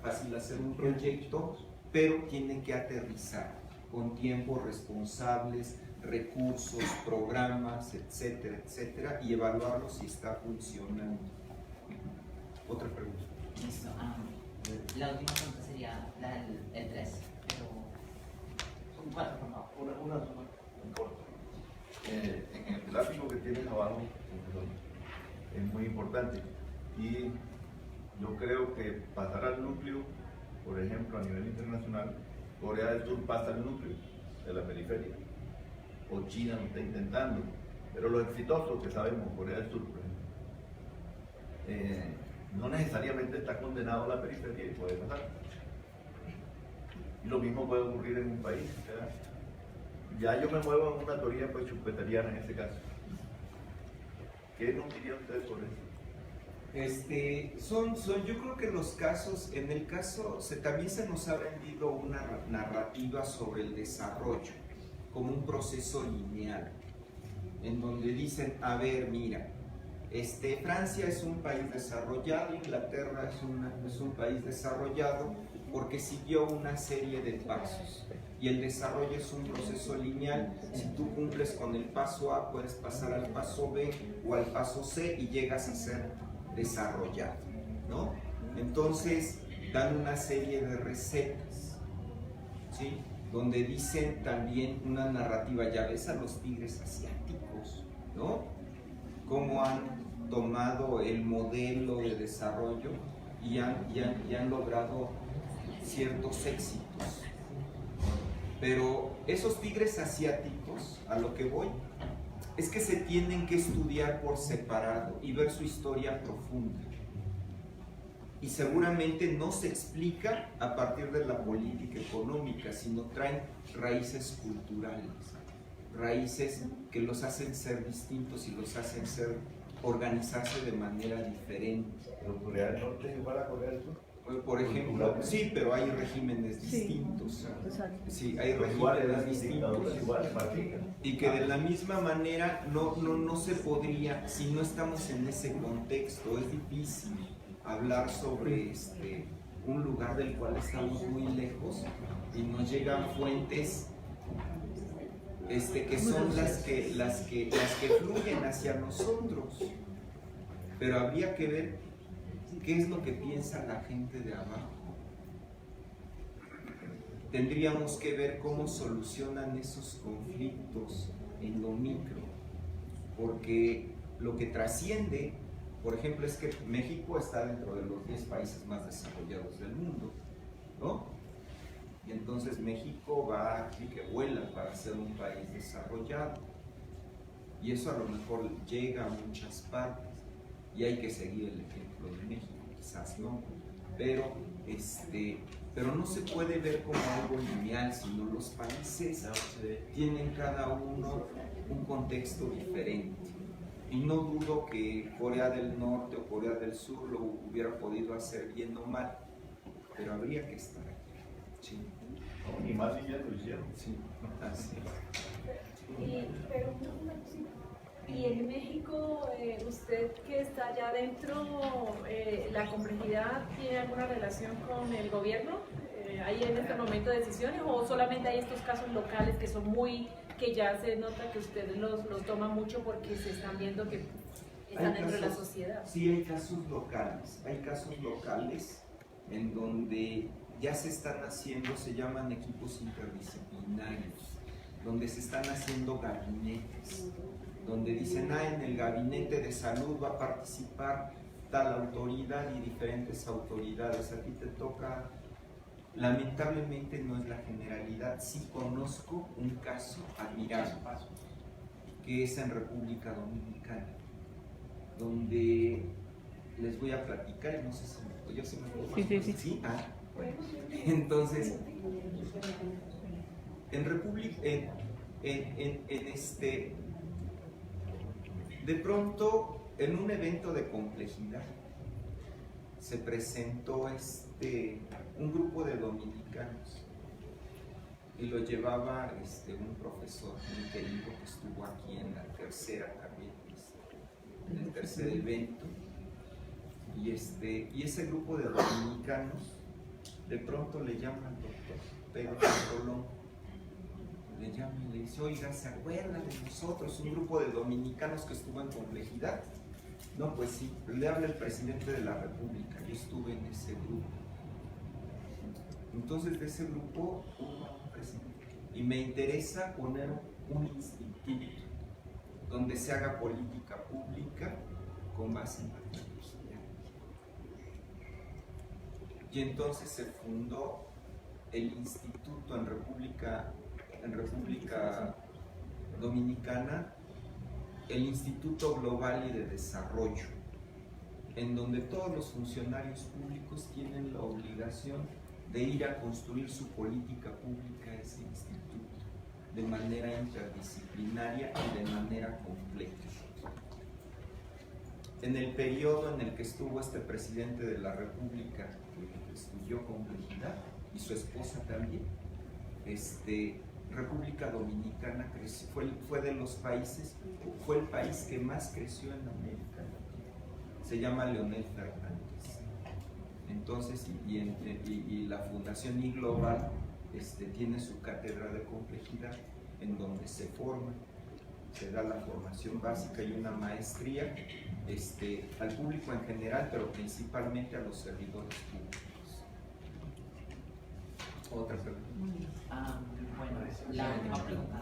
fácil hacer un proyecto, pero tiene que aterrizar con tiempos responsables, recursos, programas, etcétera, etcétera, y evaluarlo si está funcionando. Otra pregunta. Listo. La última pregunta sería el 3, pero Una sola, en corto. En el gráfico que tienes abajo, es muy importante. Y yo creo que pasar al núcleo, por ejemplo, a nivel internacional, Corea del Sur pasa al núcleo de la periferia. O China lo está intentando. Pero lo exitoso que sabemos, Corea del Sur, por ejemplo, no necesariamente está condenado a la periferia y puede pasar. Y lo mismo puede ocurrir en un país, ¿verdad? Ya yo me muevo en una teoría pues chupeteriana en ese caso. ¿Qué nos diría usted sobre eso? Yo creo que los casos, en el caso, también se nos ha vendido una narrativa sobre el desarrollo como un proceso lineal, en donde dicen, a ver, mira, Francia es un país desarrollado, Inglaterra es un país desarrollado porque siguió una serie de pasos. Y el desarrollo es un proceso lineal. Si tú cumples con el paso A, puedes pasar al paso B o al paso C y llegas a ser desarrollado, ¿no? Entonces, dan una serie de recetas, ¿sí? Donde dicen también una narrativa, ya ves a los tigres asiáticos, ¿no? Cómo han tomado el modelo de desarrollo y han logrado ciertos éxitos. Pero esos tigres asiáticos, a lo que voy, es que se tienen que estudiar por separado y ver su historia profunda. Y seguramente no se explica a partir de la política económica, sino traen raíces culturales, raíces que los hacen ser distintos y los hacen organizarse de manera diferente. ¿Pero Corea del Norte es igual a Corea del Sur? Por ejemplo, sí, pero hay regímenes distintos. Sí, hay regímenes distintos. Y que de la misma manera no se podría, si no estamos en ese contexto, es difícil hablar sobre un lugar del cual estamos muy lejos y nos llegan fuentes que son las que fluyen hacia nosotros. Pero habría que ver qué es lo que piensa la gente de abajo. Tendríamos que ver cómo solucionan esos conflictos en lo micro, porque lo que trasciende, por ejemplo, es que México está dentro de los 10 países más desarrollados del mundo, ¿no? Y entonces México va aquí que vuela para ser un país desarrollado. Y eso a lo mejor llega a muchas partes y hay que seguir el ejemplo de México, quizás no, pero no se puede ver como algo lineal, sino los países tienen cada uno un contexto diferente. Y no dudo que Corea del Norte o Corea del Sur lo hubiera podido hacer bien o mal, pero habría que estar aquí. Sí. Y más si ya lo hicieron. Sí, así. Pero una cosita. Y en México, usted que está allá adentro, ¿la complejidad tiene alguna relación con el gobierno? ¿Hay en este momento decisiones o solamente hay estos casos locales que ya se nota que ustedes los toman mucho porque se están viendo que están dentro de la sociedad? Sí, hay casos locales en donde ya se están haciendo, se llaman equipos interdisciplinarios, donde se están haciendo gabinetes, donde dicen, en el gabinete de salud va a participar tal autoridad y diferentes autoridades, a ti te toca. Lamentablemente no es la generalidad. Sí conozco un caso admirable, que es en República Dominicana, donde les voy a platicar, no sé si yo sí me puedo. Sí. ¿Sí? Bueno. Entonces, en República, de pronto, en un evento de complejidad, se presentó un grupo de dominicanos y lo llevaba un profesor muy querido que estuvo aquí en la tercera también, en el tercer evento, y ese grupo de dominicanos de pronto le llama al doctor Pedro Colón, le llama y le dice, oiga, ¿se acuerdan de nosotros? Un grupo de dominicanos que estuvo en complejidad. No, pues sí, le habla el presidente de la República, yo estuve en ese grupo. Entonces de ese grupo hubo un presidente Y me interesa poner un instituto donde se haga política pública con base en la complejidad. Y entonces se fundó el instituto en República Dominicana, el Instituto Global y de Desarrollo, en donde todos los funcionarios públicos tienen la obligación de ir a construir su política pública a ese instituto de manera interdisciplinaria y de manera completa. En el periodo en el que estuvo este presidente de la República, que estudió complejidad, y su esposa también, República Dominicana creció, fue de los países, fue el país que más creció en América Latina. Se llama Leonel Fernández. Entonces, y la Fundación iGlobal tiene su cátedra de complejidad, en donde se forma, se da la formación básica y una maestría al público en general, pero principalmente a los servidores públicos. Otra pregunta. Bueno, la última pregunta.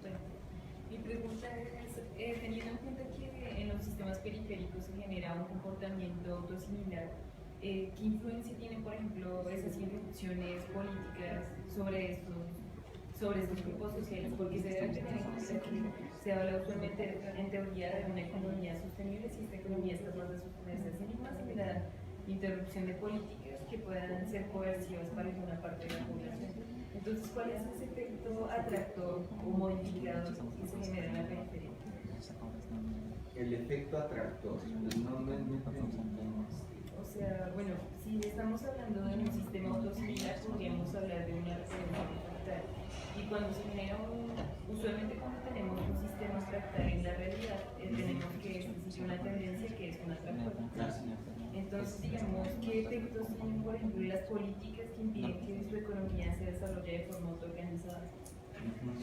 Bueno, mi pregunta es, teniendo en cuenta que en los sistemas periféricos se genera un comportamiento autosimilar, ¿qué influencia tienen, por ejemplo, esas instituciones políticas sobre estos grupos sociales? Porque se debe tener en cuenta que se habla usualmente en teoría de una economía sostenible, si esta economía es capaz de sostenerse a sí misma sin la interrupción de políticas que puedan ser coercivas para alguna parte de la población. Entonces, ¿cuál es ese efecto atractor o modificador que se genera en la periferia? El efecto atractor, O sea, bueno, si estamos hablando de un sistema autosimilar, podríamos hablar de una referencia fractal. Y cuando se genera usualmente cuando tenemos un sistema fractal en la realidad, tenemos que existir una tendencia que es un atractor. Entonces, digamos, ¿qué efectos tienen, por ejemplo, las políticas que impiden que su economía se desarrolle de forma autoorganizada?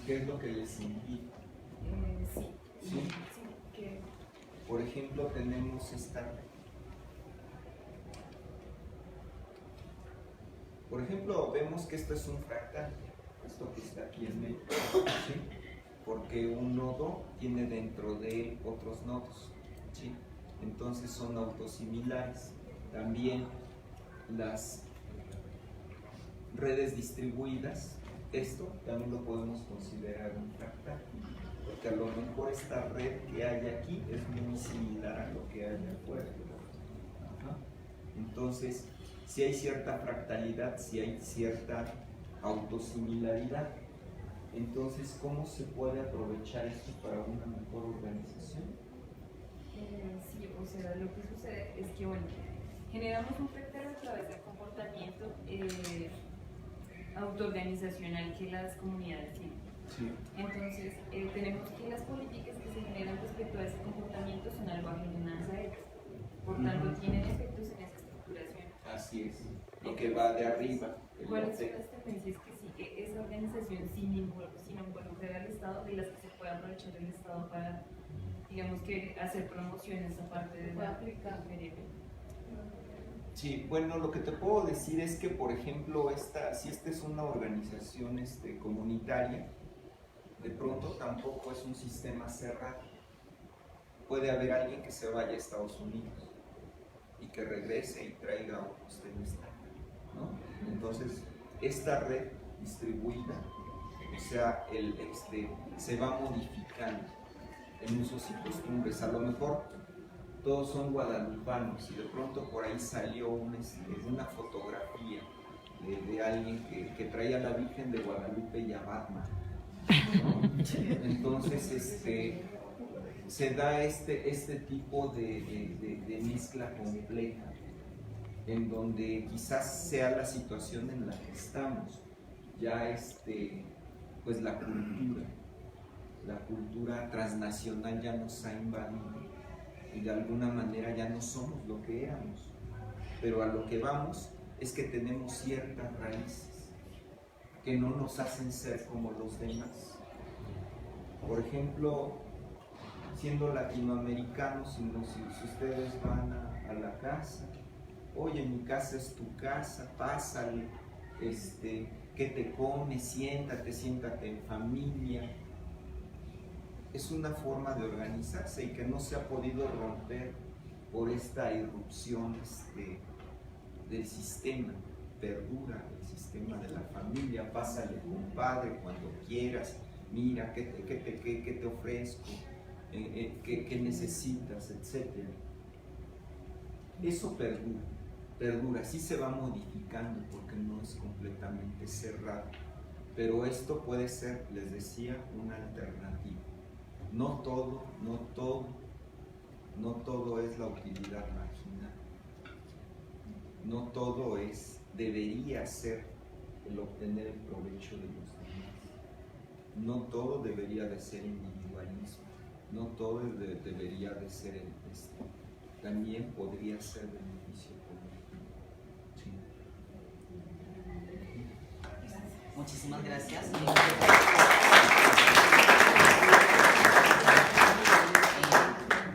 ¿Qué es lo que les impide? Sí. Que Por ejemplo, tenemos Por ejemplo, vemos que esto es un fractal, esto que está aquí en medio, ¿sí? Porque un nodo tiene dentro de él otros nodos, ¿sí? Entonces son autosimilares. También las redes distribuidas, esto también lo podemos considerar un fractal, porque a lo mejor esta red que hay aquí es muy similar a lo que hay afuera. Ajá. Entonces, si hay cierta fractalidad, si hay cierta autosimilaridad, entonces, ¿cómo se puede aprovechar esto para una mejor organización? sí, o sea, lo que sucede es que, bueno, generamos un fractal a través del comportamiento autoorganizacional que las comunidades tienen. Sí. Entonces, tenemos que las políticas que se generan respecto a ese comportamiento son algo ajenas a ellas. Por tanto, tienen efectos en esa estructuración. Así es, lo que va de arriba. ¿Cuáles son las tendencias que sigue esa organización sin involucrar al Estado, de las que se puede aprovechar el Estado para, digamos, que hacer promociones aparte de la periferia? Sí, bueno, lo que te puedo decir es que, por ejemplo, si esta es una organización comunitaria, de pronto tampoco es un sistema cerrado. Puede haber alguien que se vaya a Estados Unidos y que regrese y traiga otros temas, ¿no? Entonces, esta red distribuida, o sea, se va modificando en usos y costumbres. A lo mejor todos son guadalupanos y de pronto por ahí salió una fotografía de alguien que traía a la Virgen de Guadalupe y a Batman, ¿no? Entonces se da este tipo de mezcla compleja, en donde quizás sea la situación en la que estamos, ya pues la cultura transnacional ya nos ha invadido y de alguna manera ya no somos lo que éramos, pero a lo que vamos es que tenemos ciertas raíces que no nos hacen ser como los demás. Por ejemplo, siendo latinoamericanos, si ustedes van a la casa, oye, mi casa es tu casa, pásale, ¿qué te comes? Siéntate en familia. Es una forma de organizarse y que no se ha podido romper por esta irrupción del sistema. Perdura el sistema de la familia, pásale compadre cuando quieras, mira qué te ofrezco, qué necesitas, etc. Eso perdura, sí se va modificando porque no es completamente cerrado, pero esto puede ser, les decía, una alternativa. No todo es la utilidad marginal, no todo debería ser el obtener el provecho de los demás, no todo debería de ser individualismo, no todo debería de ser también podría ser beneficio colectivo. Sí. Muchísimas gracias.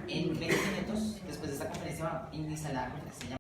En 20 minutos, después de esta conferencia, va a iniciar la conferencia.